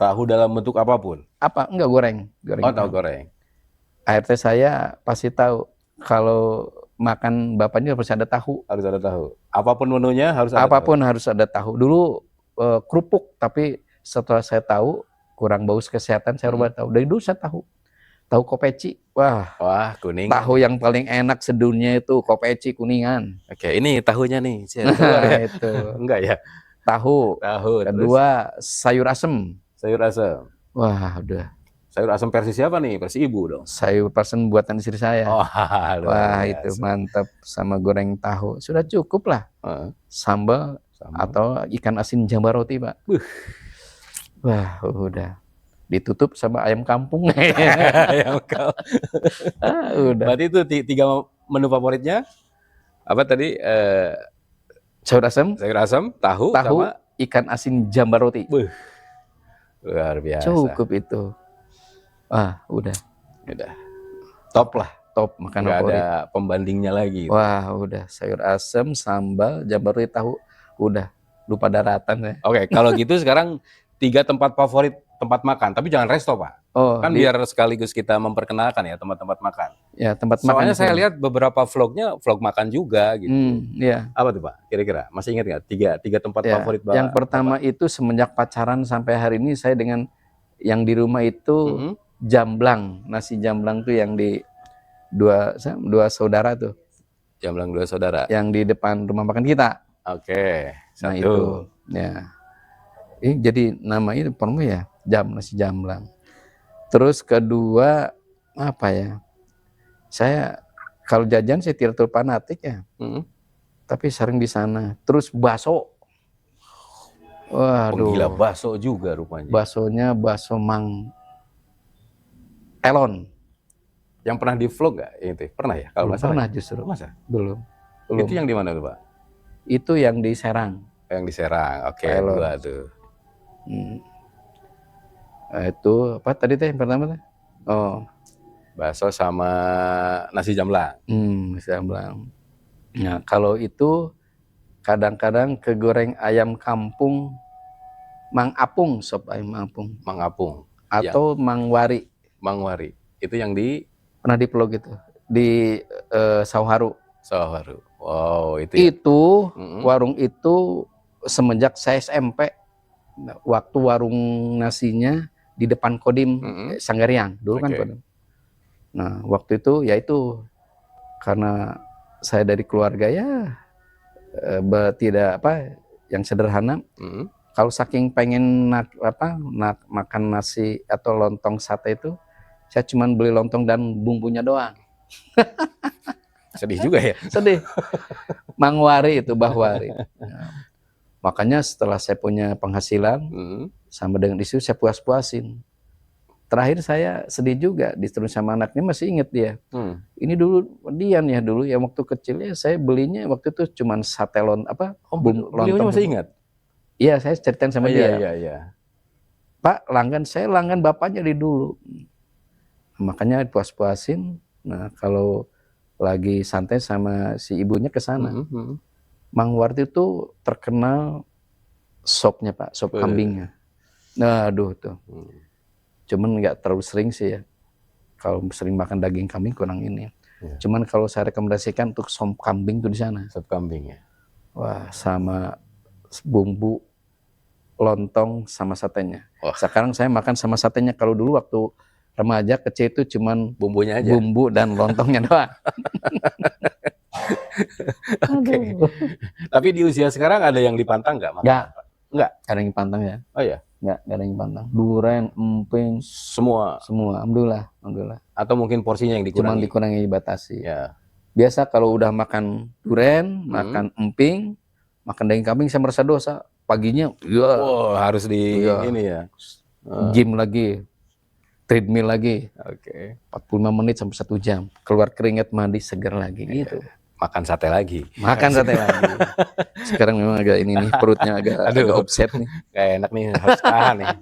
Tahu dalam bentuk apapun? Enggak goreng. Tahu goreng. ART saya pasti tahu kalau makan bapaknya harus ada tahu. Harus ada tahu. Apapun menunya harus ada. Apapun tahu. Harus ada tahu. Dulu kerupuk, tapi setelah saya tahu kurang bagus kesehatan, saya rubah tahu. Dari dulu saya tahu kopeci. Wah, kuning. Tahu yang paling enak sedunia itu kopeci Kuningan. Oke, ini tahunya nih. Nah, itu. Enggak ya? Tahu. Kedua, terus sayur asem. Sayur asem. Wah, udah. Sayur asem versi siapa nih? Versi ibu dong? Sayur asem buatan istri saya. Wah, itu mantap. Sama goreng tahu. Sudah cukup lah. Sambal atau ikan asin jambal roti, Pak. Wah, udah. Ditutup sama ayam kampung. Ayam kampung. Udah. Berarti itu 3 menu favoritnya? Apa tadi? Sayur asem, tahu, sama ikan asin jambal roti. Luar biasa. Cukup itu. Udah. Top lah. Top makanan favorit. Nggak ada pembandingnya lagi. Wah, udah. Sayur asem, sambal, jambal roti, tahu. Udah. Lupa daratan ya. Oke, kalau gitu sekarang 3 tempat favorit tempat makan, tapi jangan resto, Pak. Kan biar sekaligus kita memperkenalkan ya tempat-tempat makan. Ya, tempat makan. Soalnya saya lihat beberapa vlognya vlog makan juga gitu. Iya. Apa tuh, Pak? Kira-kira masih ingat nggak? Tiga tempat favorit, Pak? Yang pertama itu semenjak pacaran sampai hari ini saya dengan yang di rumah itu jamblang, nasi jamblang tuh yang di dua saudara tuh. Jamblang 2 saudara. Yang di depan rumah makan kita. Oke. Nah itu, ya. Ini jadi namanya pertama ya nasi jamblang. Terus kedua apa ya? Saya kalau jajan saya tidak terlalu fanatik ya. Tapi sering di sana. Terus bakso. Waduh. Gila bakso juga rupanya. Baksonya bakso Mang Elon. Yang pernah di vlog nggak? Itu pernah ya? Kalau pernah justru. Masa? Belum. Itu yang di mana tuh, Pak? Itu yang di Serang. Yang di Serang. Oke, 2 tuh. Itu apa tadi teh yang pertama teh? Bakso sama nasi jamblang. Nasi jamblang. Nah, kalau itu kadang-kadang kegoreng ayam kampung Mang Apung, sop ayam Apung. Mang Apung. Atau Mang Wari. Mang Wari. Itu yang di pernah di vlog itu di Sauharu. Wow, itu. Itu warung itu semenjak saya SMP. Waktu warung nasinya di depan Kodim Sanggariang dulu kan Kodim. Nah waktu itu ya itu karena saya dari keluarga ya tidak apa yang sederhana. Kalau saking pengen makan nasi atau lontong sate itu, saya cuma beli lontong dan bumbunya doang. Sedih juga ya. Sedih. Mang Wari itu Bahwari. Nah, makanya setelah saya punya penghasilan sama dengan istri saya puas-puasin. Terakhir saya sedih juga disuruh sama anaknya, masih inget dia. Ini dulu Dian ya dulu ya waktu kecilnya saya belinya waktu itu cuman sate lontong beliaunya masih ingat? Iya, saya ceritain sama dia. Iya. Pak, saya langgan bapaknya dari dulu. Makanya puas-puasin. Nah, kalau lagi santai sama si ibunya ke sana. Mang Warti itu terkenal sopnya, Pak, sop kambingnya. Nah, aduh tuh. Cuman nggak terlalu sering sih ya. Kalau sering makan daging kambing kurang ini. Cuman kalau saya rekomendasikan untuk sop kambing tuh di sana. Sop kambing ya. Wah, sama bumbu lontong sama satenya. Sekarang saya makan sama satenya. Kalau dulu waktu remaja kecil itu cuman bumbunya aja. Bumbu dan lontongnya doang. Okay. Tapi di usia sekarang ada yang dipantang nggak? Nggak. Ada yang dipantang ya? Oh ya? Nggak ada yang dipantang. Duren, emping, semua. Alhamdulillah. Atau mungkin porsinya yang dikurangi? Cuman dikurangi, dibatasi. Ya. Biasa kalau udah makan duren, makan emping, makan daging kambing, saya merasa dosa. Paginya, harus ini ya. Gym lagi, treadmill lagi. Oke. 45 menit sampai 1 jam. Keluar keringat, mandi, segar lagi gitu. Makan sate lagi. Sekarang memang agak ini nih, perutnya agak upset nih. Gak enak nih, harus tahan nih.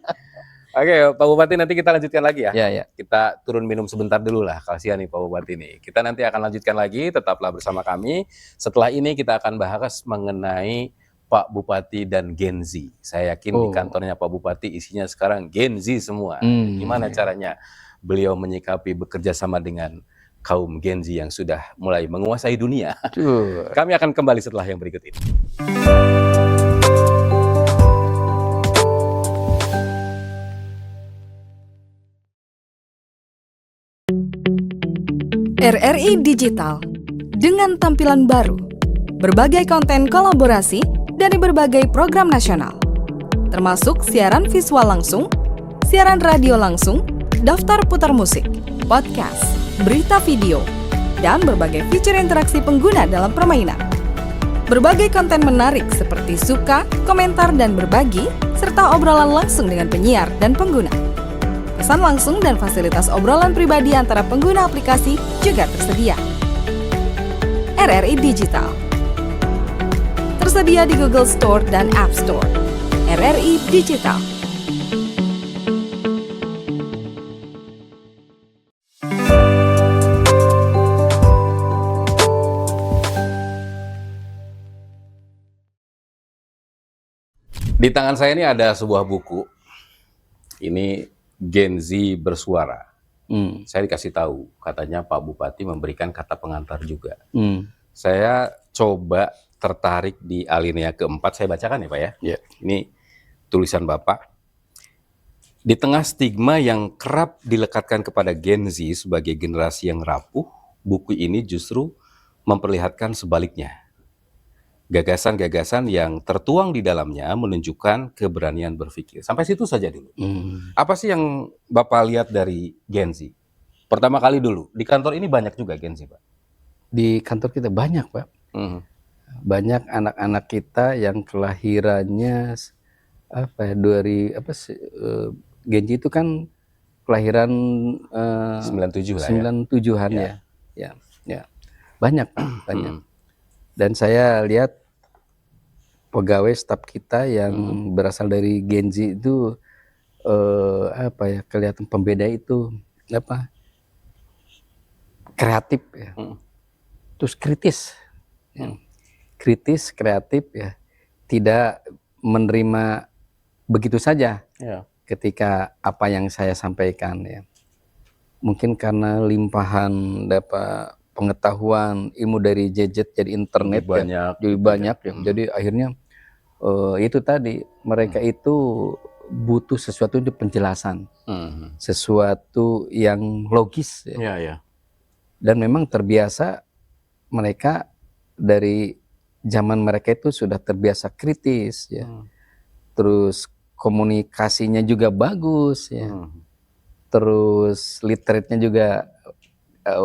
Oke, Pak Bupati, nanti kita lanjutkan lagi ya. Iya. Kita turun minum sebentar dulu lah, kasihan nih Pak Bupati nih. Kita nanti akan lanjutkan lagi, tetaplah bersama kami. Setelah ini kita akan bahas mengenai Pak Bupati dan Gen Z. Saya yakin di kantornya Pak Bupati isinya sekarang Gen Z semua. Gimana caranya beliau menyikapi bekerja sama dengan kaum Gen Z yang sudah mulai menguasai dunia. Kami akan kembali setelah yang berikut ini. RRI Digital dengan tampilan baru, berbagai konten kolaborasi dari berbagai program nasional, termasuk siaran visual langsung, siaran radio langsung, daftar putar musik, podcast, berita video, dan berbagai fitur interaksi pengguna dalam permainan. Berbagai konten menarik seperti suka, komentar, dan berbagi, serta obrolan langsung dengan penyiar dan pengguna. Pesan langsung dan fasilitas obrolan pribadi antara pengguna aplikasi juga tersedia. RRI Digital tersedia di Google Store dan App Store. RRI Digital. Di tangan saya ini ada sebuah buku. Ini Gen Z bersuara. Saya dikasih tahu, katanya Pak Bupati memberikan kata pengantar juga. Saya coba tertarik di alinea keempat, saya bacakan ya Pak ya. Yeah. Ini tulisan Bapak. Di tengah stigma yang kerap dilekatkan kepada Gen Z sebagai generasi yang rapuh, buku ini justru memperlihatkan sebaliknya. Gagasan-gagasan yang tertuang di dalamnya menunjukkan keberanian berpikir. Sampai situ saja dulu. Apa sih yang Bapak lihat dari Gen Z? Pertama kali dulu, di kantor ini banyak juga Gen Z, Pak? Di kantor kita banyak, Pak. Banyak anak-anak kita yang kelahirannya Gen Z itu kan kelahiran 97 lah ya. 97-an ya. Banyak, Pak, banyak. Dan saya lihat pegawai staf kita yang berasal dari Gen Z itu kelihatan pembeda itu kreatif ya. Terus kritis. Kritis, kreatif ya. Tidak menerima begitu saja ketika apa yang saya sampaikan ya. Mungkin karena limpahan pengetahuan ilmu dari gadget jadi internet lebih banyak ya. Jadi akhirnya itu tadi mereka itu butuh sesuatu untuk penjelasan, sesuatu yang logis ya. Dan memang terbiasa mereka dari zaman mereka itu sudah terbiasa kritis ya. Terus komunikasinya juga bagus ya. Terus literate-nya juga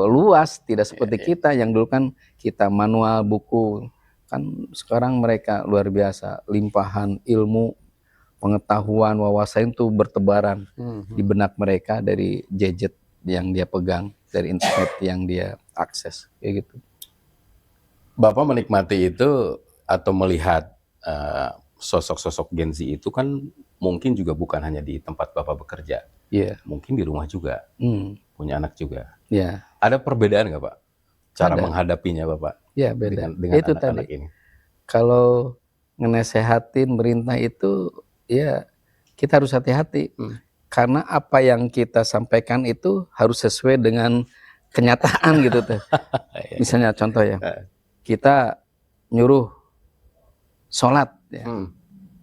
luas, tidak seperti kita yang dulu kan kita manual buku. Kan sekarang mereka luar biasa, limpahan ilmu, pengetahuan, wawasan itu bertebaran di benak mereka dari gadget yang dia pegang, dari internet yang dia akses, kayak gitu. Bapak menikmati itu atau melihat sosok-sosok Gen Z itu kan mungkin juga bukan hanya di tempat Bapak bekerja, mungkin di rumah juga, punya anak juga. Ada perbedaan nggak Pak? Cara menghadapinya Bapak? Ya beda. Dengan itu anak-anak tadi. ini. Kalau ngenasehatin merintah itu, ya kita harus hati-hati. Karena apa yang kita sampaikan itu harus sesuai dengan kenyataan gitu tuh. Misalnya contoh ya, kita nyuruh sholat ya.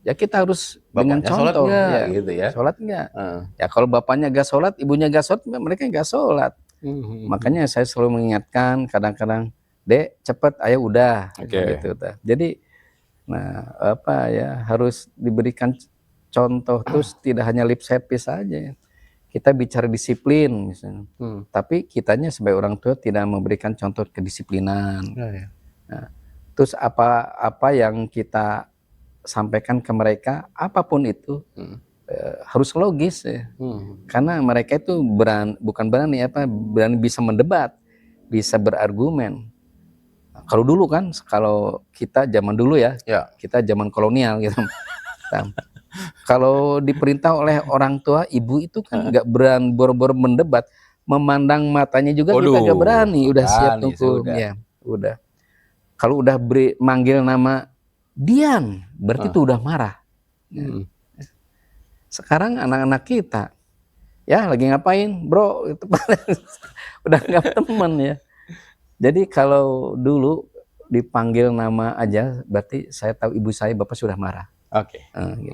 Ya kita harus dengan contoh. Sholat gitu ya? Sholat enggak? Ya kalau bapaknya gak sholat, ibunya gak sholat, mereka gak sholat. Makanya saya selalu mengingatkan kadang-kadang, Dek, cepet, ayo udah. Gitu. Jadi, harus diberikan contoh, terus tidak hanya lip service saja. Kita bicara disiplin misalnya, tapi kitanya sebagai orang tua tidak memberikan contoh kedisiplinan. Nah, terus apa yang kita sampaikan ke mereka, apapun itu harus logis ya. Karena mereka itu berani bisa mendebat, bisa berargumen. Kalau dulu kan, kalau kita zaman dulu ya, kita zaman kolonial gitu. Kalau diperintah oleh orang tua, ibu itu kan nggak berani boro-boro mendebat, memandang matanya juga kita nggak berani, udah siap tunggu, ya udah. Kalau udah manggil nama Dian, berarti itu udah marah. Sekarang anak-anak kita, ya lagi ngapain, bro? Itu udah nggak temen ya. Jadi kalau dulu dipanggil nama aja, berarti saya tahu ibu saya, bapak sudah marah. Gitu.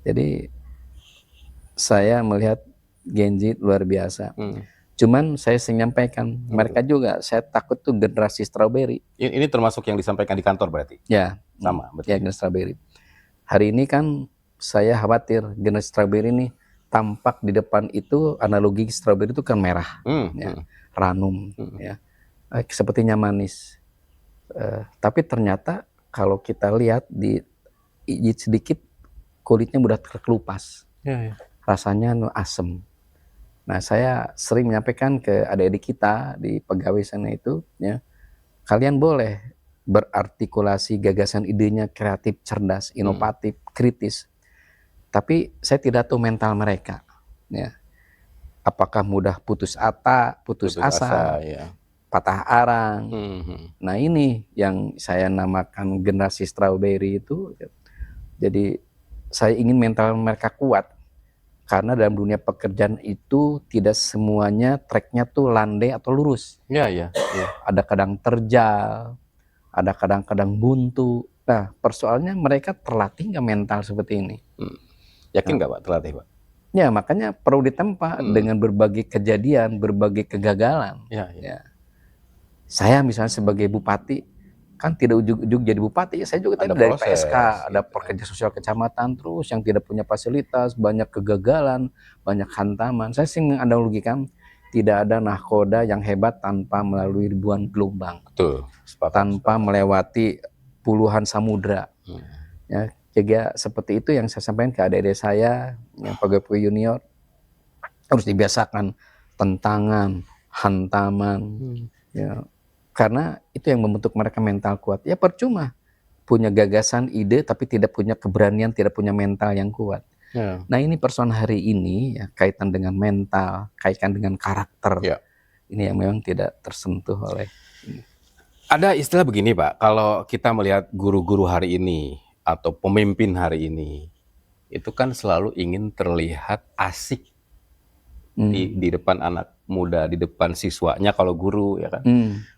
Jadi saya melihat Gen Z luar biasa. Cuman saya menyampaikan, mereka juga saya takut tuh generasi strawberry. Ini termasuk yang disampaikan di kantor berarti? Ya, Sama, betul. ya generasi strawberry. Hari ini kan saya khawatir generasi strawberry ini tampak di depan itu analogi strawberry itu kan merah, ya, ranum, ya, sepertinya manis. Tapi ternyata kalau kita lihat di sedikit kulitnya mudah terkelupas, rasanya asem. Nah, saya sering menyampaikan ke adik-adik kita di pegawai sana itu, ya, kalian boleh berartikulasi gagasan idenya kreatif, cerdas, inovatif, kritis. Tapi saya tidak tahu mental mereka, ya. Apakah mudah putus asa, ya. patah arang. Nah, ini yang saya namakan generasi strawberry itu. Jadi saya ingin mental mereka kuat. Karena dalam dunia pekerjaan itu tidak semuanya tracknya tuh landai atau lurus. Ya. Ada kadang terjal, ada kadang-kadang buntu. Nah, persoalannya mereka terlatih nggak mental seperti ini. Yakin nggak Pak terlatih Pak? Ya, makanya perlu ditempa dengan berbagai kejadian, berbagai kegagalan. Ya. Saya misalnya sebagai bupati, kan tidak ujug-ujug jadi bupati, saya juga tadi dari PSK, ada pekerja sosial kecamatan terus yang tidak punya fasilitas, banyak kegagalan, banyak hantaman. Saya sih menganalogikan tidak ada nahkoda yang hebat tanpa melalui ribuan gelombang. Betul. Tanpa melewati puluhan samudra. Ya, juga seperti itu yang saya sampaikan ke adik-adik saya, yang pegawai junior, harus dibiasakan tentangan, hantaman, ya. Karena itu yang membentuk mereka mental kuat. Ya percuma punya gagasan, ide, tapi tidak punya keberanian, tidak punya mental yang kuat. Nah, ini persoalan hari ini ya, kaitan dengan mental, kaitan dengan karakter. Ini yang memang tidak tersentuh oleh ini. Ada istilah begini Pak, kalau kita melihat guru-guru hari ini atau pemimpin hari ini, itu kan selalu ingin terlihat asik di depan anak muda, di depan siswanya kalau guru, ya kan.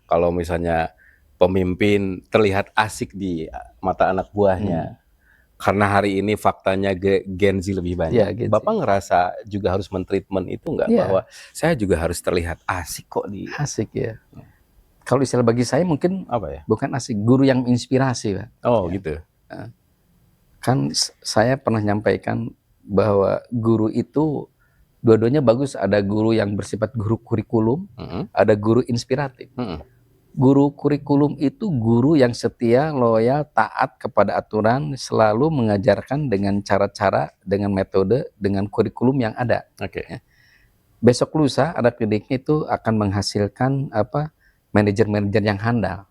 Kalau misalnya pemimpin terlihat asik di mata anak buahnya. Karena hari ini faktanya Gen Z lebih banyak. Ya, Bapak ngerasa juga harus mentreatment itu nggak? Bahwa saya juga harus terlihat asik kok di... Asik ya. Kalau istilah bagi saya mungkin apa ya? Bukan asik, guru yang inspirasi, Pak. Oh ya. Gitu. Kan saya pernah nyampaikan bahwa guru itu dua-duanya bagus. Ada guru yang bersifat guru kurikulum, ada guru inspiratif. Guru kurikulum itu guru yang setia, loyal, taat kepada aturan, selalu mengajarkan dengan cara-cara, dengan metode, dengan kurikulum yang ada. Ya. Besok lusa anak didiknya itu akan menghasilkan manajer-manajer yang handal.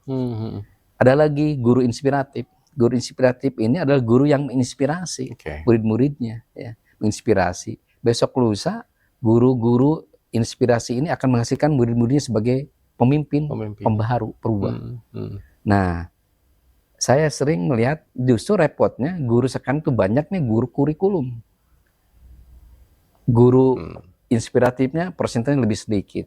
Ada lagi guru inspiratif. Guru inspiratif ini adalah guru yang menginspirasi murid-muridnya, ya, menginspirasi. Besok lusa guru-guru inspirasi ini akan menghasilkan murid-muridnya sebagai pemimpin. Pembaharu, perubah. Nah, saya sering melihat justru repotnya guru sekarang itu banyaknya guru kurikulum. Guru inspiratifnya persentasenya lebih sedikit.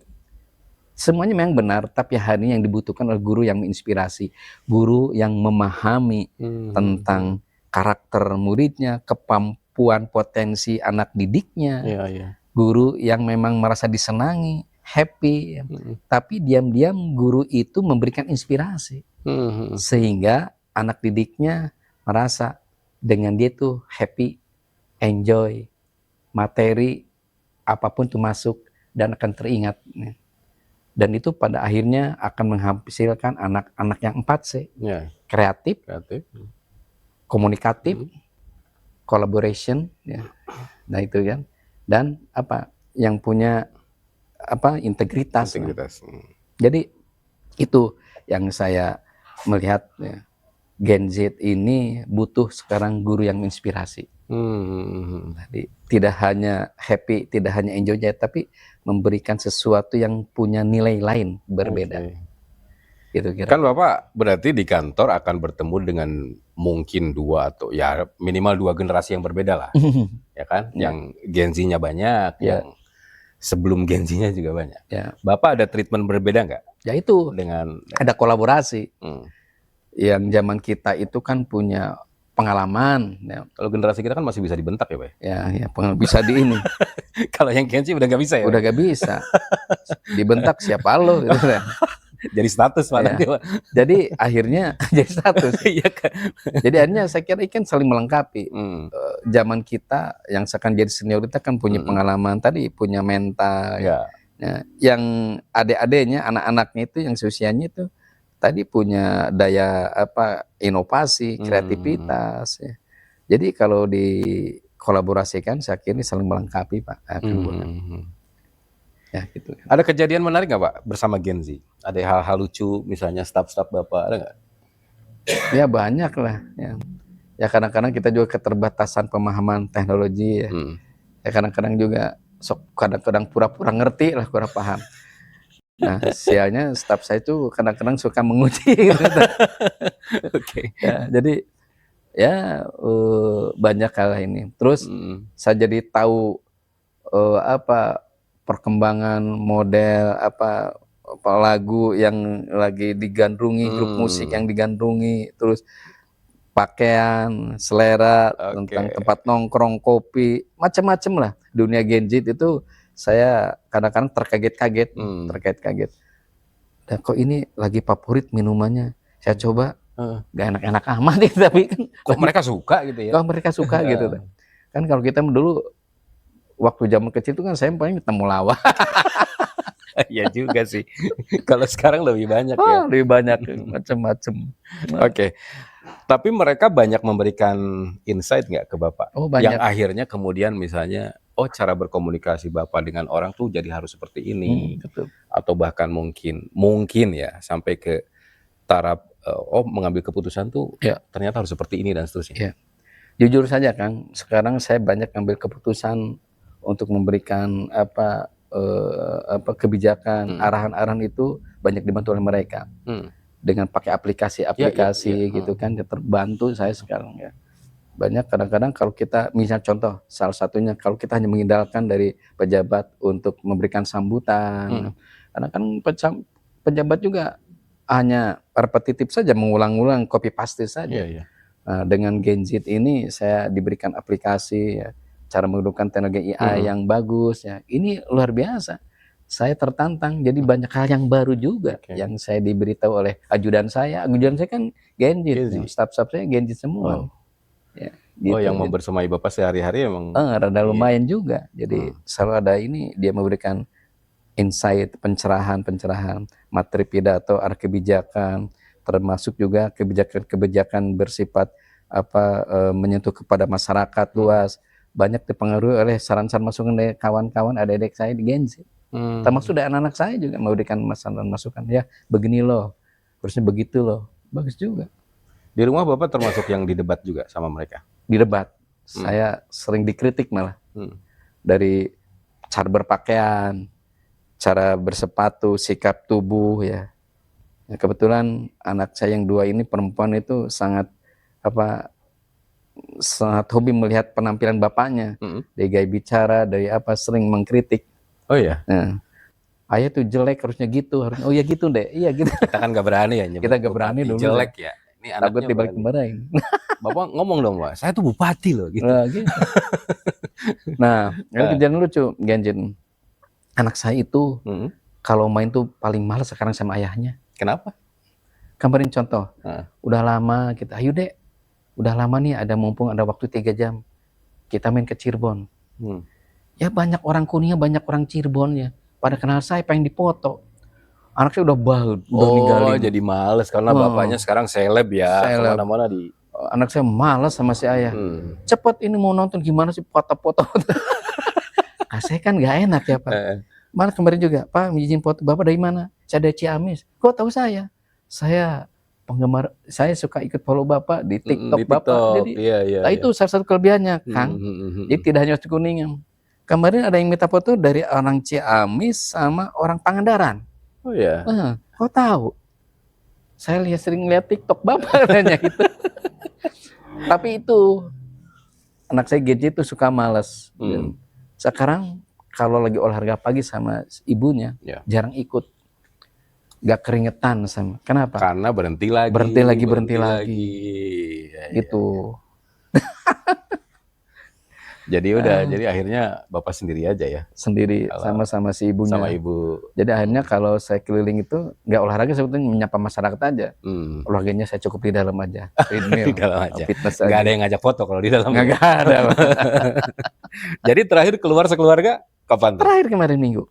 Semuanya memang benar, tapi hari ini yang dibutuhkan adalah guru yang menginspirasi, guru yang memahami tentang karakter muridnya, kemampuan potensi anak didiknya, guru yang memang merasa disenangi, happy, tapi diam-diam guru itu memberikan inspirasi, sehingga anak didiknya merasa dengan dia tuh happy, enjoy, materi apapun tuh masuk dan akan teringat. Dan itu pada akhirnya akan menghasilkan anak-anak yang 4C, kreatif, komunikatif, collaboration, ya. Nah itu kan, dan yang punya integritas. Jadi itu yang saya melihat, ya, Gen Z ini butuh sekarang guru yang menginspirasi. Jadi tidak hanya happy, tidak hanya enjoy, tapi memberikan sesuatu yang punya nilai lain berbeda. Gitu kira. Kan Bapak berarti di kantor akan bertemu dengan mungkin 2 atau ya minimal 2 generasi yang berbeda lah, ya kan? Yang Gen Z-nya banyak, yang sebelum Gen Z-nya juga banyak. Bapak ada treatment berbeda nggak? Ya itu dengan ada kolaborasi. Yang zaman kita itu kan punya pengalaman. Ya, Kalau generasi kita kan masih bisa dibentak ya, Pak. ya bisa di ini. Kalau yang Gen Z udah nggak bisa ya. Udah gak bisa. Dibentak siapa lo gitu kan. Jadi status Pak Ya. nanti, Pak. Jadi akhirnya jadi status. Iya kan. Jadi akhirnya saya kira ini kan saling melengkapi. Zaman kita yang sekarang jadi senior kita kan punya pengalaman tadi, punya mental. Ya. Ya, yang adik-adiknya, anak-anaknya itu yang seusianya itu tadi punya daya inovasi, kreativitas. Ya. Jadi kalau dikolaborasikan, saya kira ini saling melengkapi, Pak. Ya, gitu. Ada kejadian menarik nggak Pak bersama Gen Z? Ada hal-hal lucu, misalnya staff-staff Bapak, ada nggak? Ya banyak lah. Ya kadang-kadang kita juga keterbatasan pemahaman teknologi. Ya kadang-kadang juga kadang-kadang pura-pura ngerti lah, kurang paham. Nah, sialnya staff saya itu kadang-kadang suka menguji gitu. Oke. Ya, jadi banyak hal ini. Terus saya jadi tahu perkembangan model lagu yang lagi digandrungi, grup musik yang digandrungi, terus pakaian, selera, tentang tempat nongkrong, kopi, macam-macam lah. Dunia Gen Z itu saya kadang-kadang terkaget-kaget. Dan kok ini lagi favorit minumannya, saya coba gak enak-enak amat ya, tapi kan kok mereka suka gitu ya? Kok mereka suka gitu kan. Kalau kita dulu waktu zaman kecil itu kan saya paling temulawak. Iya juga sih. Kalau sekarang lebih banyak ya. Lebih banyak macam-macam. Oke. Tapi mereka banyak memberikan insight nggak ke Bapak? Banyak. Yang akhirnya kemudian misalnya, cara berkomunikasi Bapak dengan orang tuh jadi harus seperti ini. Betul. Atau bahkan mungkin ya sampai ke taraf mengambil keputusan tuh ternyata harus seperti ini dan seterusnya. Ya. Jujur saja Kang, sekarang saya banyak ambil keputusan untuk memberikan kebijakan, arahan-arahan itu banyak dibantu oleh mereka. Dengan pakai aplikasi gitu kan, terbantu saya sekarang ya. Banyak kadang-kadang kalau kita, misal contoh salah satunya, kalau kita hanya mengindahkan dari pejabat untuk memberikan sambutan, karena kan pejabat juga hanya repetitif saja, mengulang-ulang, copy paste saja. Nah, dengan Gen Z ini saya diberikan aplikasi, cara menggunakan teknologi AI yang bagus ya. Ini luar biasa. Saya tertantang, jadi banyak hal yang baru juga yang saya diberitahu oleh ajudan saya. Ajudan saya kan Gen Z, staff-staff saya Gen Z semua. Ya, gitu. Yang membersamai Bapak sehari-hari emang rada lumayan juga. Jadi selalu ada ini, dia memberikan insight, pencerahan, materi pidato, arah kebijakan, termasuk juga kebijakan bersifat menyentuh kepada masyarakat luas. Banyak dipengaruhi oleh saran-saran masukan dari kawan-kawan adik-adik saya di Gen Z. Termasuk dari anak-anak saya juga memberikan masukan, ya begini loh, harusnya begitu loh, bagus juga. Di rumah Bapak termasuk yang didebat juga sama mereka? Didebat, saya sering dikritik malah. Dari cara berpakaian, cara bersepatu, sikap tubuh ya. Kebetulan anak saya yang 2 ini perempuan itu sangat hobi melihat penampilan bapaknya, dari gaya bicara, dari sering mengkritik. Oh iya. Nah, ayah tuh jelek, harusnya gitu, harusnya. Oh ya gitu deh, iya gitu. Kita kan nggak berani ya. Kita nggak berani dulu. Jelek ya. Ini takut anaknya dibalik-balakin. Bapak ngomong dong Pak, saya tuh bupati loh gitu. Nah, ini kejadian lucu, Genjin. Anak saya itu kalau main tuh paling malas sekarang sama ayahnya. Kenapa? Kemarin contoh, udah lama kita, ayo dek, udah lama nih mumpung ada waktu 3 jam, kita main ke Cirebon. Ya banyak orang Kuningan, banyak orang Cirebon ya, pada kenal saya, pengen dipoto. Anak saya udah ninggalin. Jadi males karena bapaknya sekarang seleb ya, kemana-mana di. Anak saya malas sama si ayah. Cepet ini mau nonton, gimana sih foto-foto? Saya kan nggak enak ya Pak. Malah kemarin juga, Pak izin foto, Bapak dari mana? Saya dari Ciamis. Kok tahu saya? Saya penggemar, saya suka ikut follow Bapak di TikTok, Bapak. Jadi, itu salah satu kelebihannya, Kang. Jadi tidak hanya di Kuningan. Kemarin ada yang minta foto dari orang Ciamis sama orang Pangandaran. Oh iya. Kok tahu? Saya sering lihat TikTok Bapak nanya gitu. Tapi itu anak saya Gen Z itu suka malas. Sekarang kalau lagi olahraga pagi sama ibunya, jarang ikut. Gak keringetan sama. Kenapa? Karena berhenti lagi. Berhenti lagi. Ya, gitu. Jadi udah, jadi akhirnya Bapak sendiri aja ya? Sendiri, Kalau sama si ibunya. sama ibu. Jadi akhirnya kalau saya keliling itu, nggak olahraga sebetulnya, menyapa masyarakat aja. Olahraganya saya cukup di dalam aja. Di dalam aja. Fitness Nggak aja. ada yang ngajak foto kalau di dalam. Nggak ada. Jadi terakhir keluar sekeluarga kapan tuh? Terakhir kemarin minggu.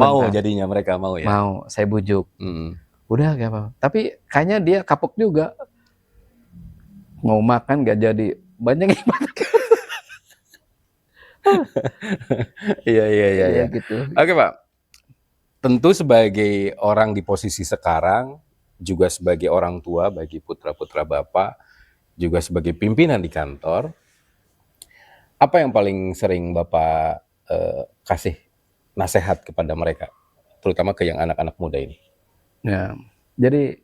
Mau Sebentar. jadinya mereka mau ya? Mau, saya bujuk. Mm. Udah gak apa-apa. Tapi kayaknya dia kapok juga. Mau makan gak jadi. Banyak yang Iya. gitu. Oke Pak, tentu sebagai orang di posisi sekarang, juga sebagai orang tua bagi putra-putra Bapak, juga sebagai pimpinan di kantor, apa yang paling sering Bapak kasih nasihat kepada mereka, terutama ke yang anak-anak muda ini? Ya, jadi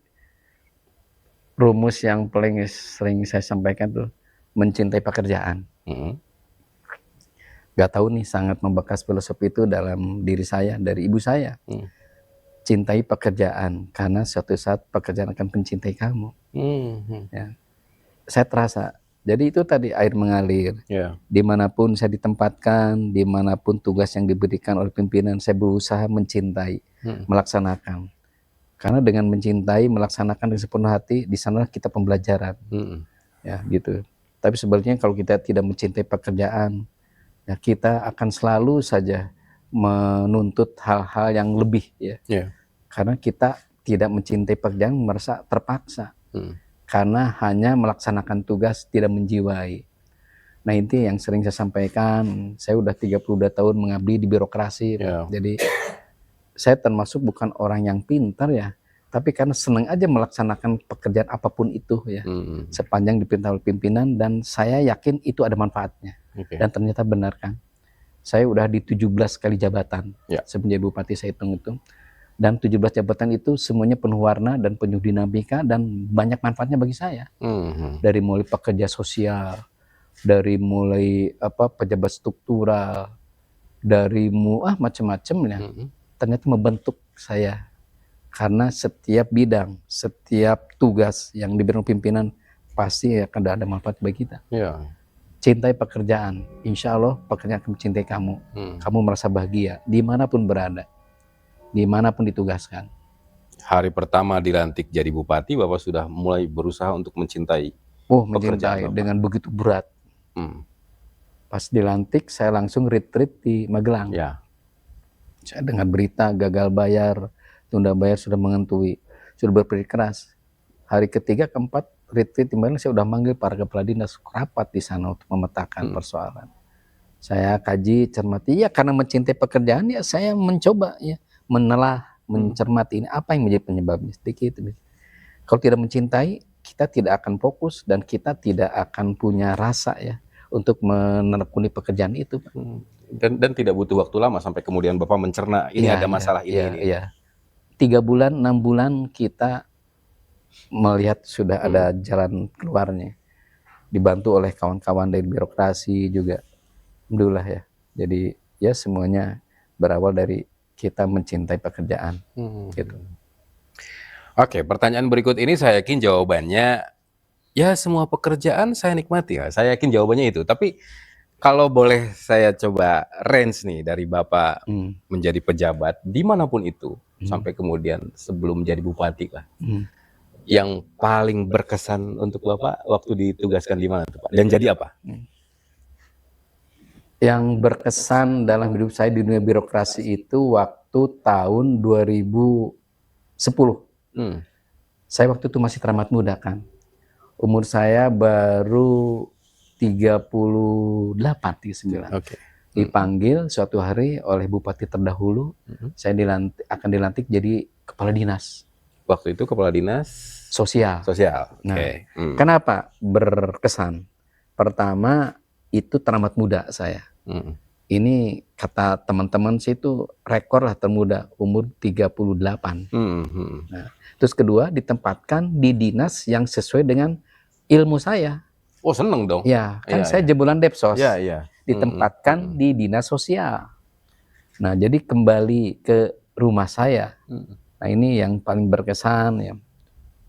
rumus yang paling sering saya sampaikan tuh, mencintai pekerjaan. Gak tahu nih, sangat membekas filosofi itu dalam diri saya, dari ibu saya. Cintai pekerjaan, karena suatu saat pekerjaan akan mencintai kamu. Ya. Saya terasa, jadi itu tadi air mengalir. Dimanapun saya ditempatkan, dimanapun tugas yang diberikan oleh pimpinan, saya berusaha mencintai, melaksanakan. Karena dengan mencintai, melaksanakan dengan sepenuh hati, di sana kita pembelajaran. Ya, gitu. Tapi sebenarnya kalau kita tidak mencintai pekerjaan, ya kita akan selalu saja menuntut hal-hal yang lebih, ya. Karena kita tidak mencintai pekerjaan, merasa terpaksa. Karena hanya melaksanakan tugas, tidak menjiwai. Nah, itu yang sering saya sampaikan. Saya udah 32 tahun mengabdi di birokrasi. Jadi saya termasuk bukan orang yang pintar ya, tapi karena senang aja melaksanakan pekerjaan apapun itu ya, sepanjang diperintah oleh pimpinan, dan saya yakin itu ada manfaatnya. Dan ternyata benar kan. Saya udah di 17 kali jabatan semenjak bupati, saya hitung-hitung. Dan 17 jabatan itu semuanya penuh warna dan penuh dinamika dan banyak manfaatnya bagi saya. Dari mulai pekerja sosial, dari mulai pejabat struktural, dari macam-macam ya. Ternyata membentuk saya. Karena setiap bidang, setiap tugas yang diberikan pimpinan pasti akan ada manfaat bagi kita. Cintai pekerjaan, insya Allah pekerjaan akan mencintai kamu. Kamu merasa bahagia dimanapun berada, dimanapun ditugaskan. Hari pertama dilantik jadi bupati, Bapak sudah mulai berusaha untuk mencintai mencintai dengan begitu berat. Pas dilantik, saya langsung retreat di Magelang. Saya dengar berita gagal bayar, tunda bayar sudah mengentui, sudah berpikir keras. Hari ketiga, keempat, retreat di Magelang, saya udah manggil para kepala dinas rapat di sana untuk memetakan persoalan. Saya kaji, cermati, ya karena mencintai pekerjaan ya saya mencoba ya menelah, mencermati ini apa yang menjadi penyebabnya sedikit. Kalau tidak mencintai, kita tidak akan fokus dan kita tidak akan punya rasa ya untuk menekuni pekerjaan itu. Dan tidak butuh waktu lama sampai kemudian Bapak mencerna ini ada masalah ini. 3 bulan, 6 bulan kita melihat sudah ada jalan keluarnya. Dibantu oleh kawan-kawan dari birokrasi juga. Alhamdulillah ya. Jadi ya semuanya berawal dari kita mencintai pekerjaan. Gitu. Oke, pertanyaan berikut ini saya yakin jawabannya ya semua pekerjaan saya nikmati ya. Saya yakin jawabannya itu. Tapi kalau boleh saya coba range nih dari Bapak menjadi pejabat dimanapun itu sampai kemudian sebelum jadi bupati lah. Yang paling berkesan untuk Bapak waktu ditugaskan di mana tuh Pak? Dan jadi apa? Yang berkesan dalam hidup saya di dunia birokrasi itu waktu tahun 2010. Saya waktu itu masih teramat muda kan. Umur saya baru 38, 39. Dipanggil suatu hari oleh bupati terdahulu, saya akan dilantik jadi kepala dinas. Waktu itu kepala dinas sosial. Nah, kenapa berkesan? Pertama, itu teramat muda saya. Ini kata teman-teman sih itu rekor lah termuda, umur 38. Nah, terus kedua, ditempatkan di dinas yang sesuai dengan ilmu saya. Oh, seneng dong. Ya, kan saya jebolan Depsos. Iya. Ditempatkan di dinas sosial. Nah, jadi kembali ke rumah saya. Nah, ini yang paling berkesan ya.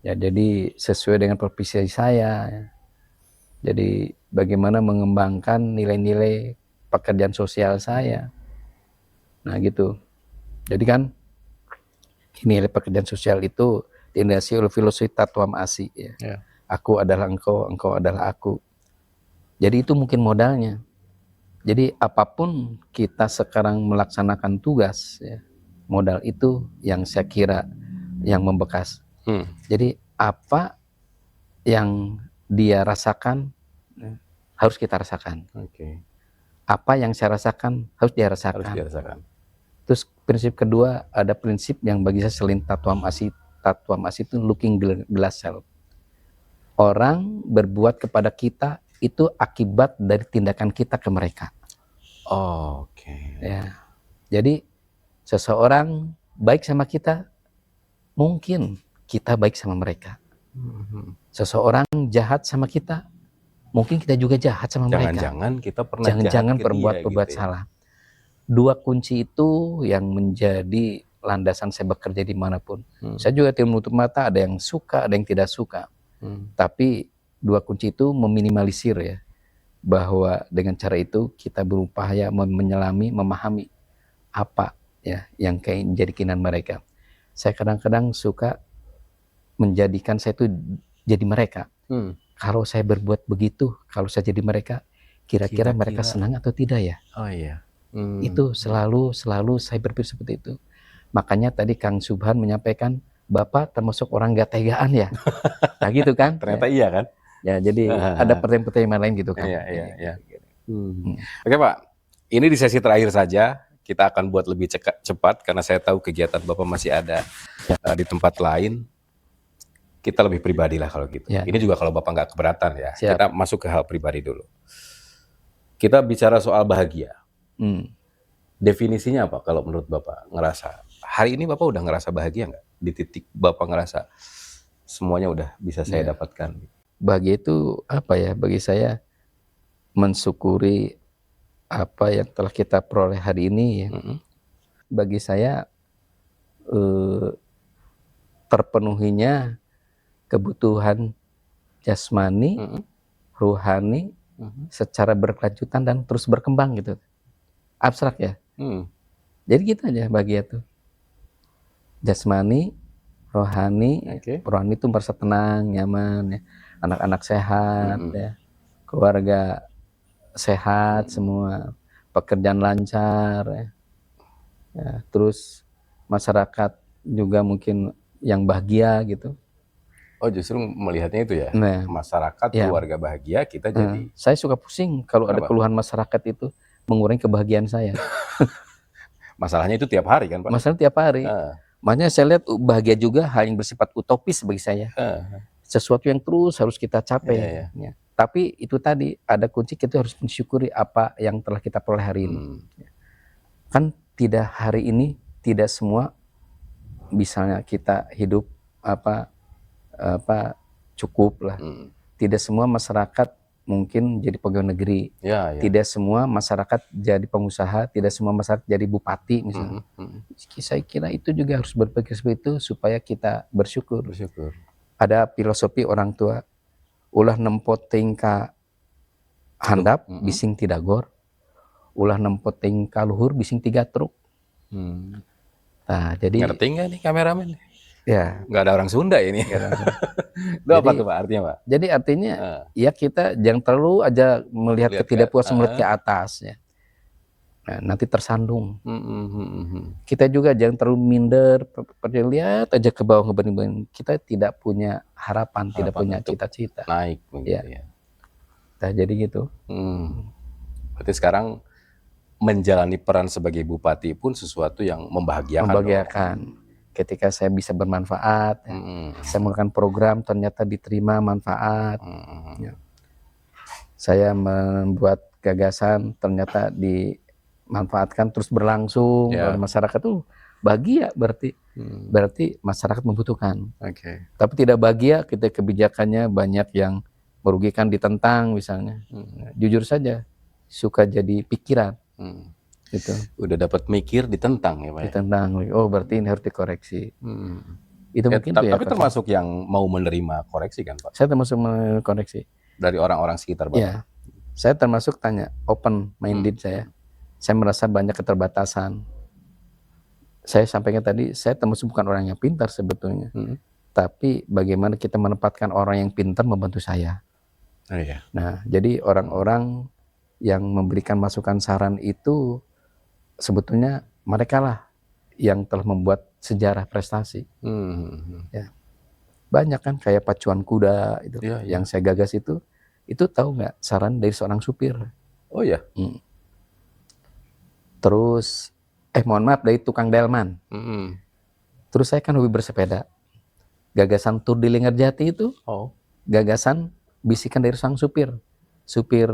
Ya, jadi sesuai dengan profesi saya. Ya. Jadi bagaimana mengembangkan nilai-nilai pekerjaan sosial saya. Nah gitu. Jadi kan nilai pekerjaan sosial itu dilandasi oleh filosofi Tatwam Asi. Ya. Ya. Aku adalah engkau, engkau adalah aku. Jadi itu mungkin modalnya. Jadi apapun kita sekarang melaksanakan tugas, ya, modal itu yang saya kira yang membekas. Jadi apa yang dia rasakan harus kita rasakan. Apa yang saya rasakan harus dia rasakan. Terus prinsip kedua, ada prinsip yang bagi saya selain Tatwam Asi. Tatwam Asi itu looking glass self. Orang berbuat kepada kita itu akibat dari tindakan kita ke mereka. Ya. Jadi seseorang baik sama kita, mungkin kita baik sama mereka. Seseorang jahat sama kita, mungkin kita juga jahat sama mereka. Jangan-jangan kita pernah Jangan-jangan jahat ke dia, berbuat gitu ya. salah. Dua kunci itu yang menjadi landasan saya bekerja dimanapun. Saya juga tidak menutup mata, ada yang suka, ada yang tidak suka. Tapi dua kunci itu meminimalisir ya, bahwa dengan cara itu kita berupaya menyelami, memahami apa ya yang jadi keinginan mereka. Saya kadang-kadang suka menjadikan saya itu jadi mereka. Kalau saya berbuat begitu, kalau saya jadi mereka, kira-kira mereka senang atau tidak ya? Itu selalu saya berpikir seperti itu. Makanya tadi Kang Subhan menyampaikan, Bapak termasuk orang gak tegaan ya. Nah gitu kan. Ternyata iya kan. Ya jadi ada pertanyaan-pertanyaan lain gitu kan. Iya. Oke Pak, ini di sesi terakhir saja. Kita akan buat lebih cepat karena saya tahu kegiatan Bapak masih ada di tempat lain. Kita lebih pribadi lah kalau gitu. Ini juga kalau Bapak nggak keberatan ya. Siap. Kita masuk ke hal pribadi dulu. Kita bicara soal bahagia. Definisinya apa kalau menurut Bapak ngerasa? Hari ini Bapak udah ngerasa bahagia nggak? Di titik Bapak ngerasa semuanya udah bisa saya dapatkan. Bahagia itu apa ya? Bagi saya mensyukuri apa yang telah kita peroleh hari ini ya. Bagi saya terpenuhinya kebutuhan jasmani, ruhani secara berkelanjutan dan terus berkembang gitu. Abstrak ya. Jadi gitu aja bahagia tuh. Jasmani, rohani, rohani itu merasa tenang, nyaman, ya. Anak-anak sehat, ya. Keluarga sehat semua, pekerjaan lancar, ya. Ya, terus masyarakat juga mungkin yang bahagia gitu. Oh justru melihatnya itu ya, Nah, masyarakat, keluarga bahagia, kita jadi. Saya suka pusing kalau ada keluhan masyarakat itu mengurangi kebahagiaan saya. Masalahnya itu tiap hari kan Pak? Masalah tiap hari. Makanya saya lihat bahagia juga hal yang bersifat utopis bagi saya. Sesuatu yang terus harus kita capai. Ya. Tapi itu tadi ada kunci, kita harus mensyukuri apa yang telah kita peroleh hari ini. Kan tidak hari ini tidak semua, misalnya kita hidup apa cukup lah. Tidak semua masyarakat mungkin jadi pegawai negeri. Tidak semua masyarakat jadi pengusaha, tidak semua masyarakat jadi bupati misalnya. Saya kira itu juga harus berpikir seperti itu supaya kita bersyukur. Ada filosofi orang tua, ulah nempot tingka handap bising tidak gor, ulah nempot tingka luhur bising tiga truk. Nah, jadi ngerti nggak nih kameramen? Ya, nggak ada orang Sunda ini. Itu apa tuh Pak artinya Pak? Jadi artinya ya kita jangan terlalu aja melihat ketidakpuasan melihat ke atas ya. Nah, nanti tersandung. Kita juga jangan terlalu minder, lihat aja ke bawah ngebanding-banding. Kita tidak punya harapan tidak punya cita-cita. Naik begitu ya. Nah, jadi gitu. Berarti sekarang menjalani peran sebagai bupati pun sesuatu yang membahagiakan. Membahagiakan. Ketika saya bisa bermanfaat, saya melakukan program ternyata diterima manfaat. Ya. Saya membuat gagasan ternyata dimanfaatkan terus berlangsung oleh masyarakat tuh bahagia berarti. Berarti masyarakat membutuhkan. Tapi tidak bahagia ketika kebijakannya banyak yang merugikan, ditentang misalnya. Jujur saja suka jadi pikiran. Gitu. Udah dapat mikir ditentang ya Pak? Ditentang, oh berarti ini harus dikoreksi. Itu mungkin tapi termasuk yang mau menerima koreksi kan Pak? Saya termasuk mengkoreksi. Dari orang-orang sekitar Pak? Ya, saya termasuk tanya, open minded saya. Saya merasa banyak keterbatasan. Saya sampaikan tadi, saya termasuk bukan orang yang pintar sebetulnya. Tapi bagaimana kita menempatkan orang yang pintar membantu saya. Oh, iya. Nah, jadi orang-orang yang memberikan masukan saran itu sebetulnya mereka lah yang telah membuat sejarah prestasi. Ya. Banyak kan kayak pacuan kuda itu yang saya gagas itu tahu nggak saran dari seorang supir. Oh ya. Terus mohon maaf dari tukang delman. Terus saya kan hobi bersepeda. Gagasan Tur di Linggarjati itu gagasan bisikan dari sang supir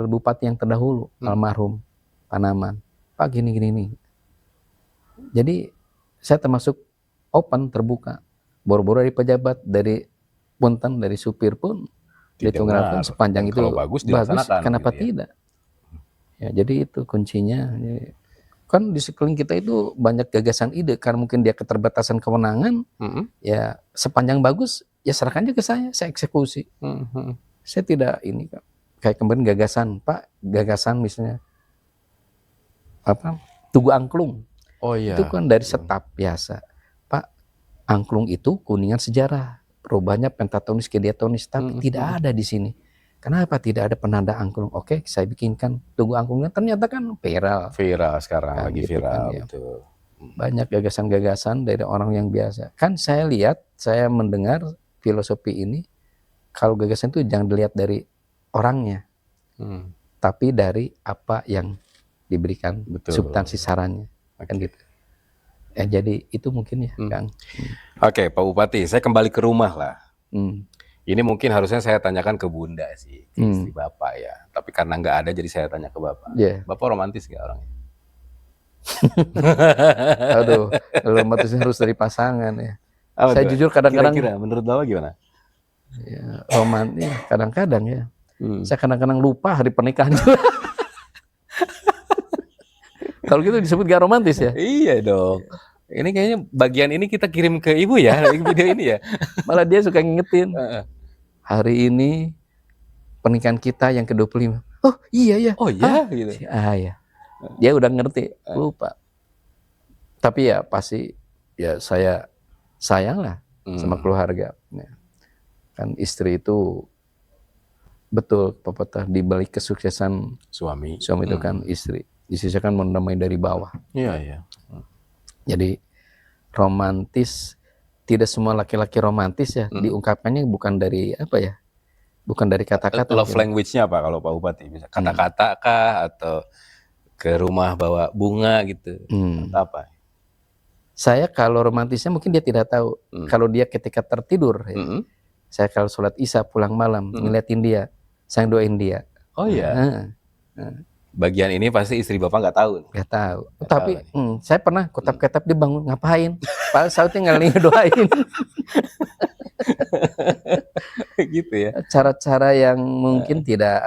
bupati yang terdahulu, almarhum Panaman. Pak gini nih. Jadi saya termasuk open, terbuka. Boro-boro dari pejabat, dari punten, dari supir pun ditunggu sepanjang itu bagus, kenapa gitu tidak? Ya, jadi itu kuncinya. Kan di sekeliling kita itu banyak gagasan ide, karena mungkin dia keterbatasan kewenangan. Ya sepanjang bagus, ya serahkan aja ke saya eksekusi. Saya tidak ini kayak kemarin gagasan misalnya Tugu Angklung. Oh iya. Itu kan dari setap biasa. Pak, angklung itu kuningan sejarah. Perubahannya pentatonis ke diatonis, tapi tidak ada di sini. Kenapa tidak ada penanda angklung? Oke, saya bikinkan Tugu Angklungnya, ternyata kan viral. Viral sekarang, kan, lagi gitu viral. kan, ya. Betul. Banyak gagasan-gagasan dari orang yang biasa. Kan saya lihat, saya mendengar filosofi ini, kalau gagasan itu jangan dilihat dari orangnya, tapi dari apa yang diberikan, substansi sarannya. Kan gitu. Ya, jadi itu mungkin ya, Kang. Oke, Pak Bupati, saya kembali ke rumah lah. Ini mungkin harusnya saya tanyakan ke Bunda sih, ke istri Bapak ya. Tapi karena nggak ada, jadi saya tanya ke Bapak. Bapak romantis nggak orangnya? Aduh, romantisnya harus dari pasangan ya. Apa saya tuh? Jujur kadang-kadang. Kira-kira menurut Bapak gimana? Ya, romantis kadang-kadang ya. Saya kadang-kadang lupa hari pernikahan juga. Kalau gitu disebut gak romantis ya? Iya dong. Ini kayaknya bagian ini kita kirim ke ibu ya, video ini ya. Malah dia suka ngingetin. Hari ini pernikahan kita yang ke-25. Oh iya ya. Oh iya gitu. Ya. Dia udah ngerti, lupa. Tapi ya pasti ya saya sayang lah sama keluarga. Ya. Kan istri itu betul pepatah di balik kesuksesan suami itu kan istri. Istri kan mendamai dari bawah. Iya. Jadi romantis, tidak semua laki-laki romantis ya, diungkapkannya bukan dari apa ya, bukan dari kata-kata. Love language-nya apa kalau Pak Bupati? Bisa kata-kata kah atau ke rumah bawa bunga gitu? Atau apa? Saya kalau romantisnya mungkin dia tidak tahu. Kalau dia ketika tertidur, ya, saya kalau sholat isya pulang malam ngeliatin dia, saya doain dia. Oh iya. Bagian ini pasti istri Bapak nggak tahu. Nggak tahu. Tapi saya pernah kotap-ketap dia bangun, ngapain? Padahal saya tinggal doain. Gitu ya. Cara-cara yang mungkin tidak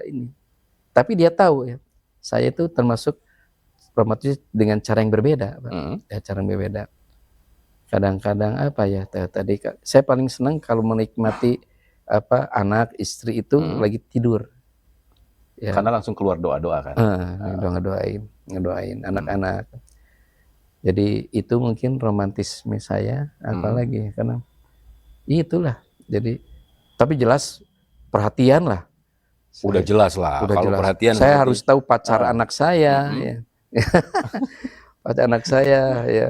ini. Tapi dia tahu ya. Saya itu termasuk romantis dengan cara yang berbeda, Pak. Ya, cara yang berbeda. Kadang-kadang tadi saya paling senang kalau menikmati anak istri itu lagi tidur. Ya. Karena langsung keluar doa-doa kan. Ngedoain anak-anak. Jadi itu mungkin romantisme saya, apalagi karena itulah. Jadi tapi jelas perhatian lah. Udah jelas lah. Kalau perhatian saya harus tahu pacar anak saya, ya. Pacar anak saya, ya.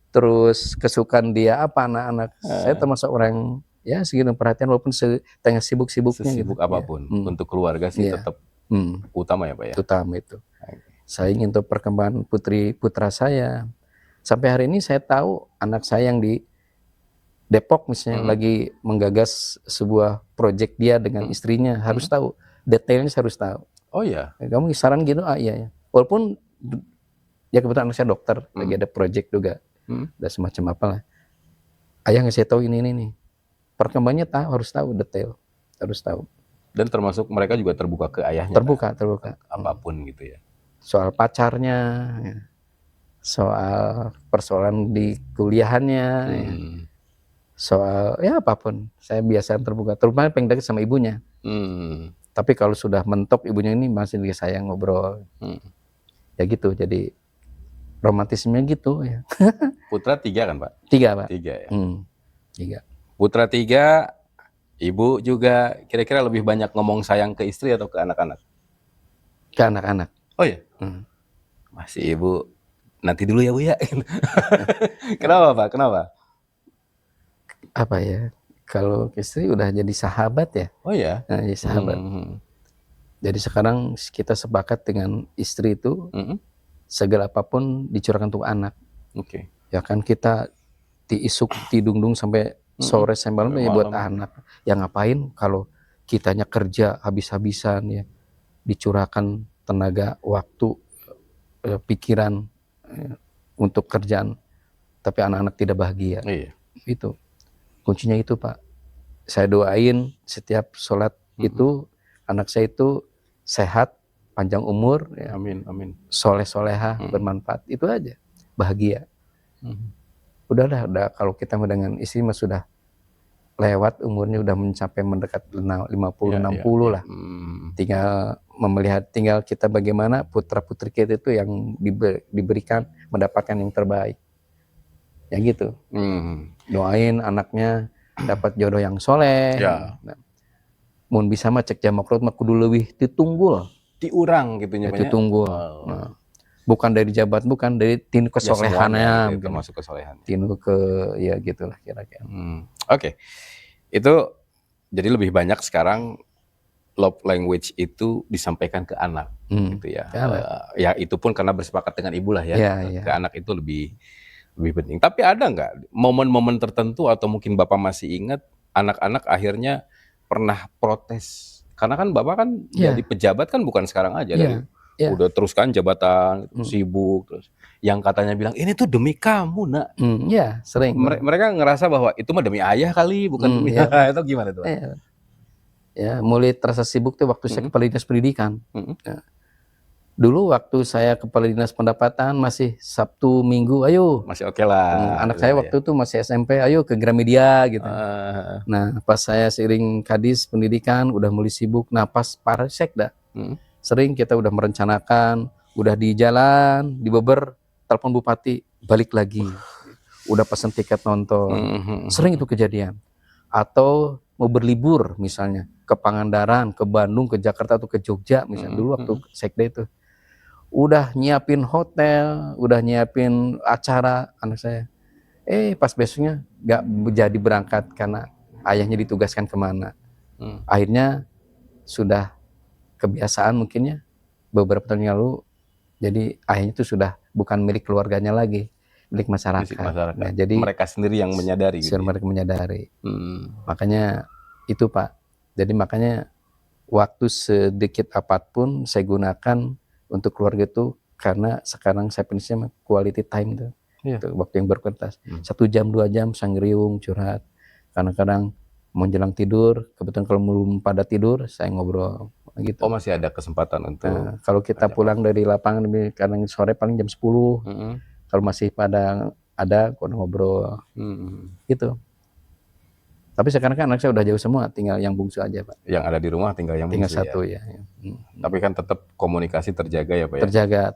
Terus kesukaan dia apa anak-anak. Saya termasuk orang ya segitu perhatian walaupun setengah sibuk-sibuknya. Sesibuk gitu. Apapun untuk keluarga sih tetap utama ya Pak ya. Utama itu. Saya ingin tahu perkembangan putra saya. Sampai hari ini saya tahu anak saya yang di Depok misalnya lagi menggagas sebuah proyek dia dengan istrinya, harus tahu detailnya, harus tahu. Oh iya. Kamu saran gitu? Iya. Walaupun ya kebetulan anak saya dokter, lagi ada proyek juga, ada semacam apalah. Ayah ngasih tahu ini nih. Perkembangannya harus tahu detail, harus tahu. Dan termasuk mereka juga terbuka ke ayahnya. Terbuka. Apapun gitu ya. Soal pacarnya, ya. Soal persoalan di kuliahannya, ya. Soal ya apapun. Saya biasa terbuka. Terutama pengen dekat sama ibunya. Tapi kalau sudah mentok ibunya ini masih sayang ngobrol. Ya gitu, jadi romantismenya gitu ya. Putra 3 kan Pak? 3 Pak. 3 ya? 3. Putra 3, ibu juga kira-kira lebih banyak ngomong sayang ke istri atau ke anak-anak? Ke anak-anak. Oh ya? Masih ibu, nanti dulu ya Bu ya. Kenapa Pak? Kenapa? Apa ya, kalau istri udah jadi sahabat ya. Oh ya? Nah, jadi sahabat. Jadi sekarang kita sepakat dengan istri itu segala apapun dicurahkan untuk anak. Oke. Ya kan kita diisuk, tidungdung sampai sore sampai malam ya buat anak. Yang ngapain kalau kitanya kerja habis-habisan ya, dicurahkan tenaga, waktu, pikiran untuk kerjaan, tapi anak-anak tidak bahagia. Iya. Itu kuncinya itu Pak. Saya doain setiap sholat itu anak saya itu sehat, panjang umur, ya. Amin, amin. Soleh-solehah, bermanfaat, itu aja, bahagia. Udah kalau kita dengan istri mah sudah lewat umurnya, udah mencapai mendekat 50-60 lah. Tinggal melihat, tinggal kita bagaimana putra putri kita itu yang diberikan mendapatkan yang terbaik. Ya gitu. Doain anaknya dapat jodoh yang soleh. Ya. Mun bisa mah cek jamakrut mah kudu leuwih ditunggul. Diurang gitu nya. Ditunggul. Nah, bukan dari jabat, bukan dari tinu kesolehannya, gitu, termasuk kesolehan. Tinu ke ya gitulah kira-kira. Oke. Itu jadi lebih banyak sekarang love language itu disampaikan ke anak gitu ya. Ya itu pun karena bersepakat dengan ibu lah ya. Ke anak itu lebih penting. Tapi ada nggak momen-momen tertentu atau mungkin Bapak masih ingat anak-anak akhirnya pernah protes? Karena kan Bapak kan jadi pejabat kan bukan sekarang aja, dari udah terus kan jabatan, sibuk terus. Yang katanya bilang ini tuh demi kamu nak. Iya, sering. Mereka ngerasa bahwa itu mah demi ayah kali, bukan demi itu gimana tuh? Ya, mulai terasa sibuk tuh waktu saya kepala dinas pendidikan. Dulu waktu saya kepala dinas pendapatan masih Sabtu Minggu, ayo. Masih oke lah. Anak saya waktu itu masih SMP, ayo ke Gramedia gitu. Nah, pas saya seiring kadis pendidikan udah mulai sibuk. Nah, pas Parsek dah. Sering kita udah merencanakan, udah di jalan, di Beber, telepon bupati, balik lagi. Udah pesen tiket nonton. Sering itu kejadian. Atau mau berlibur misalnya ke Pangandaran, ke Bandung, ke Jakarta atau ke Jogja misalnya. Dulu waktu sekda itu. Udah nyiapin hotel, udah nyiapin acara anak saya. Pas besoknya gak jadi berangkat karena ayahnya ditugaskan kemana. Akhirnya sudah kebiasaan mungkinnya beberapa tahun yang lalu, jadi ayahnya itu sudah bukan milik keluarganya lagi, milik masyarakat. Nah, jadi mereka sendiri yang menyadari. Mereka menyadari. Makanya itu Pak. Jadi makanya waktu sedikit apapun saya gunakan untuk keluarga itu, karena sekarang saya prinsipnya quality time tuh. Itu waktu yang berkualitas. 1 jam 2 jam saya ngeriung, curhat. Kadang-kadang mau jelang tidur, kebetulan kalau belum pada tidur saya ngobrol gitu. Oh, masih ada kesempatan untuk kalau kita pulang dari lapangan kadang sore paling jam 10. Kalau masih pada ada ngobrol. Gitu. Tapi sekarang kan anak saya udah jauh semua, tinggal yang bungsu aja Pak. Yang ada di rumah tinggal yang bungsu. Tinggal 1 ya. Tapi kan tetap komunikasi terjaga ya Pak ya?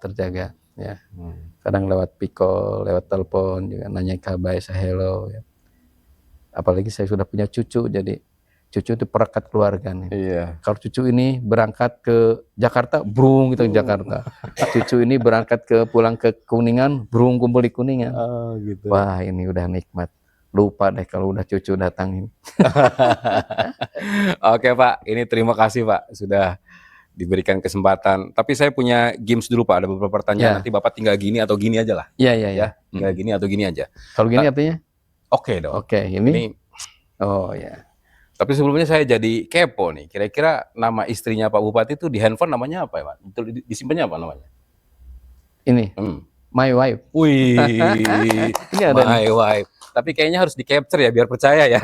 Terjaga ya. Kadang lewat pikol, lewat telepon juga nanya kabar, saya hello ya. Apalagi saya sudah punya cucu, jadi cucu itu perekat keluarga nih. Kalau cucu ini berangkat ke Jakarta, brung gitu ke Jakarta. Cucu ini berangkat pulang ke Kuningan, brung kumpul di Kuningan. Gitu. Wah, ini udah nikmat. Lupa deh kalau udah cucu datangin. Oke Pak, ini terima kasih Pak sudah diberikan kesempatan. Tapi saya punya games dulu Pak, ada beberapa pertanyaan. Nanti Bapak tinggal gini atau gini aja lah. Iya. Tinggal gini atau gini aja. Kalau gini artinya? Oke dong. Oke, ini. Oh ya. Tapi sebelumnya saya jadi kepo nih. Kira-kira nama istrinya Pak Bupati itu di handphone namanya apa ya Pak? Disimpannya apa namanya? Ini. My wife. Wih. Ini ada My wife. Tapi kayaknya harus di-capture ya biar percaya ya.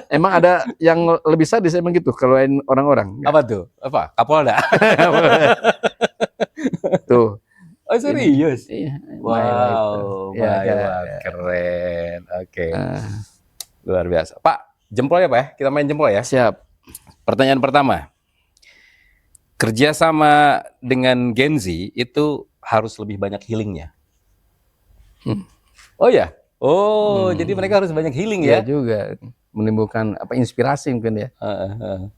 Emang ada yang lebih sadis emang gitu kalau orang-orang? Apa tuh? Apa? Kapolda? Tuh. Oh serius? Iya. Wow, keren. Oke. Luar biasa. Pak, jempol ya Pak ya? Kita main jempol ya? Siap. Pertanyaan pertama, kerjasama dengan Gen Z itu harus lebih banyak healingnya. Oh ya? Oh, jadi mereka harus banyak healing Iya ya? juga, menimbulkan inspirasi mungkin ya.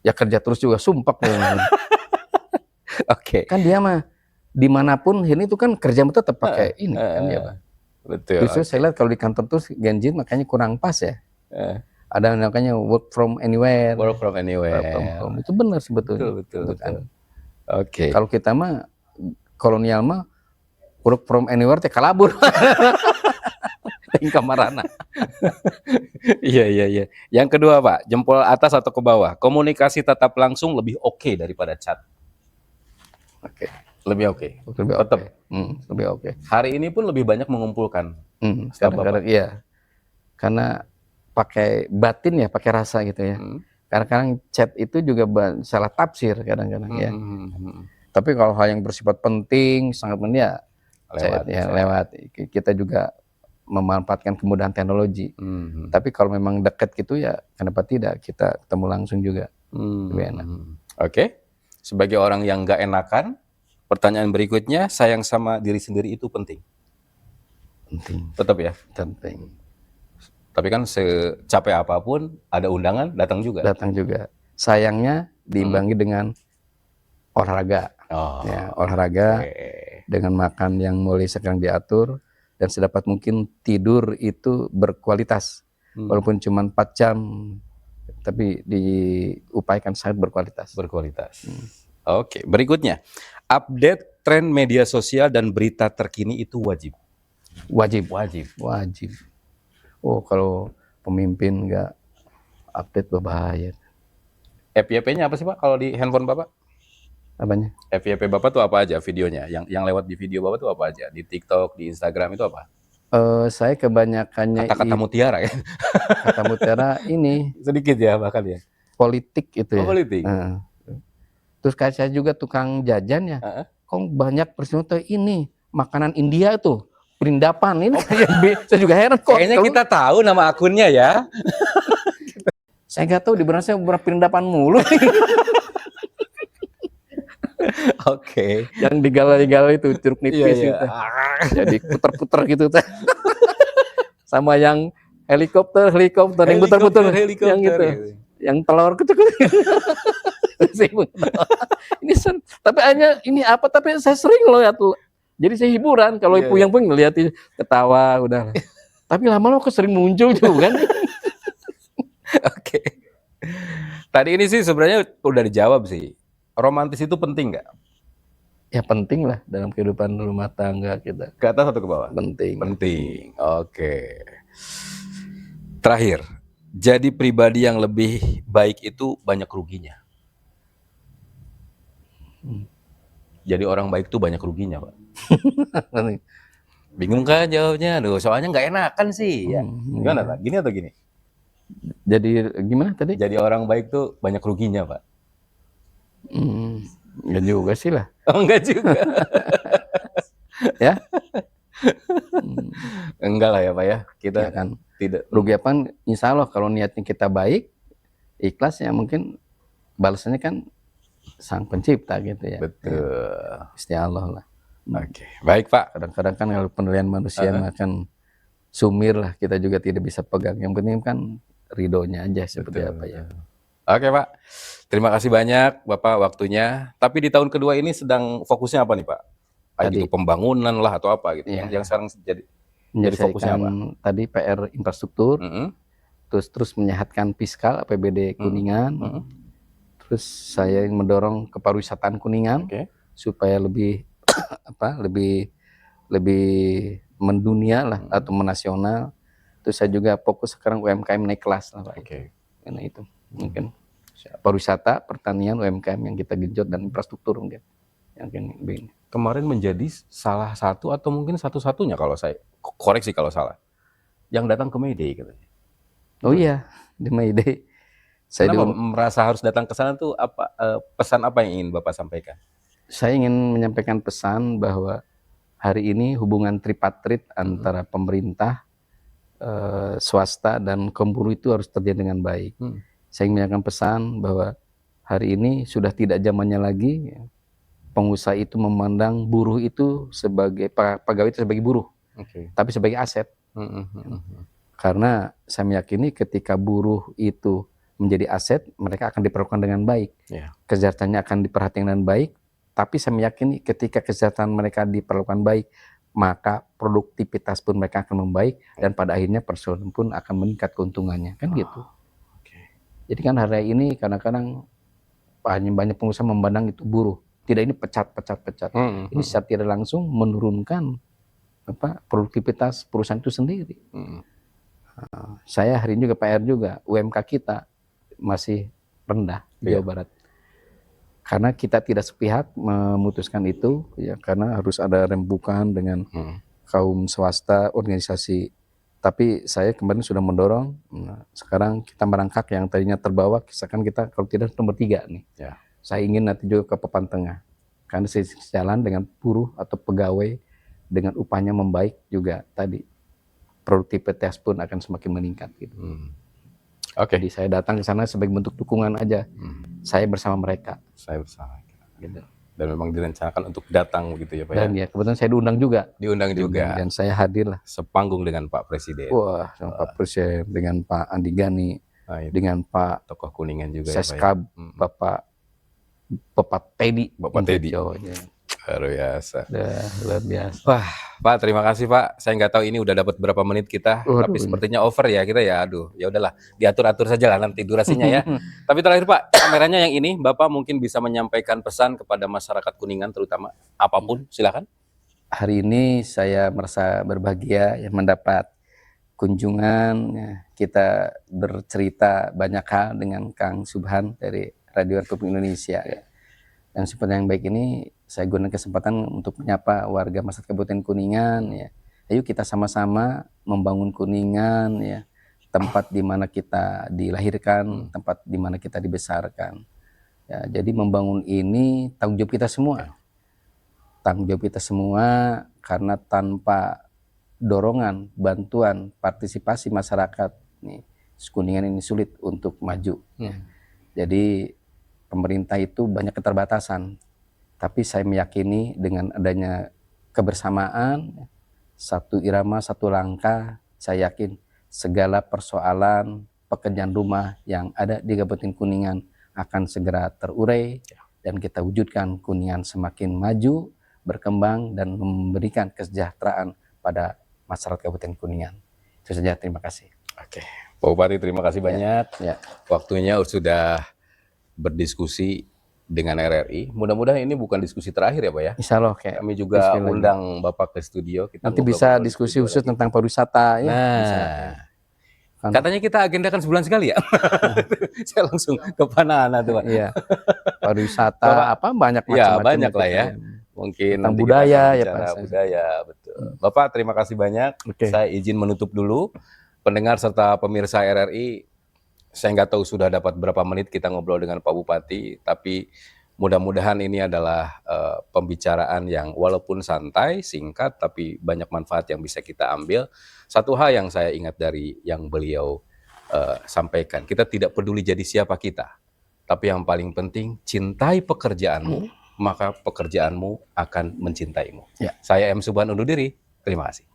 Ya kerja terus juga sumpek. Oke. Kan dia mah dimanapun ini tuh kan kerja tetap pakai ini kan ya Pak. Betul. Justru saya lihat kalau di kantor tuh Gen Z makanya kurang pas ya. Ada namanya work from anywhere. Work from anywhere. Work from home. Itu benar sebetulnya. Betul. Oke. Kalau kita mah kolonial mah work from anywhere teh kalabur. Tingkah marana. Iya. Yang kedua Pak, jempol atas atau ke bawah? Komunikasi tatap langsung lebih oke daripada chat. Oke. Lebih oke. Tetap. Lebih oke. Hari ini pun lebih banyak mengumpulkan. Kadang-kadang iya. Karena pakai batin ya, pakai rasa gitu ya. Kadang-kadang chat itu juga salah tafsir kadang-kadang ya. Tapi kalau hal yang bersifat penting, sangat penting ya lewat. Kita juga memanfaatkan kemudahan teknologi. Tapi kalau memang dekat gitu ya, kenapa tidak kita ketemu langsung juga. Lebih enak. Oke. Sebagai orang yang nggak enakan, pertanyaan berikutnya, sayang sama diri sendiri itu penting? Penting. Tetap ya? Penting. Tapi kan secapek apapun, ada undangan, datang juga. Datang juga. Sayangnya diimbangi dengan olahraga. Ya, olahraga dengan makan yang mulai sekarang diatur dan sedapat mungkin tidur itu berkualitas. Walaupun cuma 4 jam, tapi diupayakan sangat berkualitas. Oke, berikutnya. Update tren media sosial dan berita terkini itu wajib. Wajib. Oh, kalau pemimpin nggak update berbahaya. FYP-nya apa sih Pak kalau di handphone Bapak? Apanya? FYP Bapak tuh apa aja videonya? Yang lewat di video Bapak tuh apa aja? Di TikTok, di Instagram itu apa? Saya kebanyakannya kata-kata mutiara ya. Kata mutiara ini sedikit ya bahkan ya. Politik itu ya. Politik. Terus kayak saya juga tukang jajan ya. Kok banyak peristiwa ini makanan India tuh. Perindapan ini saya juga heran kok. Kayaknya kita tahu nama akunnya ya. Saya nggak tahu di benar saya berapa perindapan mulu. Oke. Yang digalai-galai itu jeruk nipis gitu. Jadi puter-puter gitu. Sama yang helikopter yang puter-puter yang gitu. Yang telur kecil-kecil. Ini tapi hanya ini apa tapi saya sering loh ya tuh. Jadi saya hiburan kalau yang pun ngeliat ketawa udah. Tapi lama-lama kok sering muncul juga kan. Oke. Tadi ini sih sebenarnya udah dijawab sih. Romantis itu penting nggak? Ya penting lah dalam kehidupan rumah tangga kita. Ke atas atau ke bawah? Penting. Oke. Terakhir, jadi pribadi yang lebih baik itu banyak ruginya. Jadi orang baik itu banyak ruginya, Pak. Bingung kan jawabnya? Aduh, soalnya nggak enakan sih. Ya. Gimana, Pak? Gini atau gini? Jadi gimana tadi? Jadi orang baik tuh banyak ruginya, Pak. Enggak juga sih lah. Oh, enggak juga. Ya? Enggak lah ya, Pak ya. Kita ya kan tidak rugi apa? Insya Allah kalau niatnya kita baik, ikhlas ya mungkin balasannya kan Sang Pencipta gitu ya. Betul. Ya, Allah lah. Oke, baik Pak. Kadang-kadang kan kalau penilaian manusia makan sumir lah, kita juga tidak bisa pegang. Yang penting kan ridhonya aja seperti apa ya. Oke Pak, terima kasih banyak Bapak waktunya. Tapi di tahun kedua ini sedang fokusnya apa nih Pak? Itu pembangunan lah atau apa gitu. Yang sekarang jadi fokusnya apa? Tadi PR infrastruktur, terus menyehatkan fiskal APBD Kuningan. Terus saya mendorong kepariwisataan Kuningan supaya lebih lebih mendunia lah atau menasional. Terus saya juga fokus sekarang UMKM naik kelas lah Pak. Karena itu mungkin pariwisata, pertanian, UMKM yang kita genjot dan infrastruktur mungkin. Yang kemarin menjadi salah satu atau mungkin satu-satunya kalau saya koreksi kalau salah yang datang ke Mayday katanya. Oh iya, di Mayday. Saya merasa harus datang ke sana tuh apa pesan apa yang ingin Bapak sampaikan? Saya ingin menyampaikan pesan bahwa hari ini hubungan tripartit antara pemerintah, swasta dan kaum buruh itu harus terjadi dengan baik. Saya ingin menyampaikan pesan bahwa Hari ini sudah tidak zamannya lagi pengusaha itu memandang buruh itu sebagai pegawai itu sebagai buruh, tapi sebagai aset. Karena saya meyakini ketika buruh itu menjadi aset, mereka akan diperlakukan dengan baik, kesejahteraannya akan diperhatikan dengan baik. Tapi saya meyakini ketika kesejahteraan mereka diperlakukan baik, maka produktivitas pun mereka akan membaik, dan pada akhirnya perusahaan pun akan meningkat keuntungannya, kan gitu. Jadi kan hari ini kadang-kadang banyak pengusaha memandang itu buruh, tidak, ini pecat. Ini secara tidak langsung menurunkan produktivitas perusahaan itu sendiri. Saya hari ini juga PR juga, UMK kita masih rendah di Jawa Barat. Karena kita tidak sepihak memutuskan itu, ya, karena harus ada rembukan dengan kaum swasta, organisasi. Tapi saya kemarin sudah mendorong, sekarang kita merangkak yang tadinya terbawa, misalkan kita kalau tidak nomor 3 nih. Saya ingin nanti juga ke papan tengah, karena sejalan dengan buruh atau pegawai dengan upahnya membaik juga tadi, produktivitas pun akan semakin meningkat gitu. Jadi saya datang ke sana sebagai bentuk dukungan aja. Saya bersama mereka. Gitu. Dan memang direncanakan untuk datang begitu ya Pak Dan ya kebetulan saya diundang juga. Dan saya hadir lah. Sepanggung dengan Pak Presiden. Wah, sama Pak Presiden, dengan Pak Andi Gani, dengan Pak tokoh Kuningan juga Seskab, ya, Bapak Teddy. Luar biasa. Luar biasa. Wah, Pak, terima kasih Pak. Saya nggak tahu ini udah dapat berapa menit kita, tapi sepertinya over ya kita ya. Aduh, ya udahlah, diatur-atur saja lah nanti durasinya ya. Tapi terakhir Pak, kameranya yang ini, Bapak mungkin bisa menyampaikan pesan kepada masyarakat Kuningan terutama, apapun, silakan. Hari ini saya merasa berbahagia ya mendapat kunjungan, ya, kita bercerita banyak hal dengan Kang Subhan dari Radio Republik Indonesia. Ya. Dan seperti yang baik ini, saya gunakan kesempatan untuk menyapa warga masyarakat Kabupaten Kuningan. Ya. Ayo kita sama-sama membangun Kuningan, ya, tempat di mana kita dilahirkan, tempat di mana kita dibesarkan. Ya, jadi membangun ini tanggung jawab kita semua. Tanggung jawab kita semua, karena tanpa dorongan, bantuan, partisipasi masyarakat, nih, Kuningan ini sulit untuk maju. Jadi pemerintah itu banyak keterbatasan, tapi saya meyakini dengan adanya kebersamaan, satu irama, satu langkah, saya yakin segala persoalan pekerjaan rumah yang ada di Kabupaten Kuningan akan segera terurai, dan kita wujudkan Kuningan semakin maju, berkembang, dan memberikan kesejahteraan pada masyarakat Kabupaten Kuningan. Itu saja, terima kasih. Pak Bupati, terima kasih banyak. Waktunya sudah berdiskusi dengan RRI. Mudah-mudahan ini bukan diskusi terakhir ya Pak ya. Insya Allah. Kami juga undang Bapak ke studio. Kita nanti bisa diskusi khusus tentang pariwisata ya. Katanya kita agendakan sebulan sekali ya. Saya langsung ke Panana tuh Pak. Iya. Pariwisata banyak macam-macam. Ya banyak lah ya. Mungkin tentang budaya ya Pak. Budaya, betul. Bapak terima kasih banyak. Saya izin menutup dulu. Pendengar serta pemirsa RRI, saya nggak tahu sudah dapat berapa menit kita ngobrol dengan Pak Bupati, tapi mudah-mudahan ini adalah pembicaraan yang walaupun santai, singkat, tapi banyak manfaat yang bisa kita ambil. Satu hal yang saya ingat dari yang beliau sampaikan, kita tidak peduli jadi siapa kita, tapi yang paling penting, cintai pekerjaanmu, maka pekerjaanmu akan mencintaimu. Saya M. Subhan undur diri, terima kasih.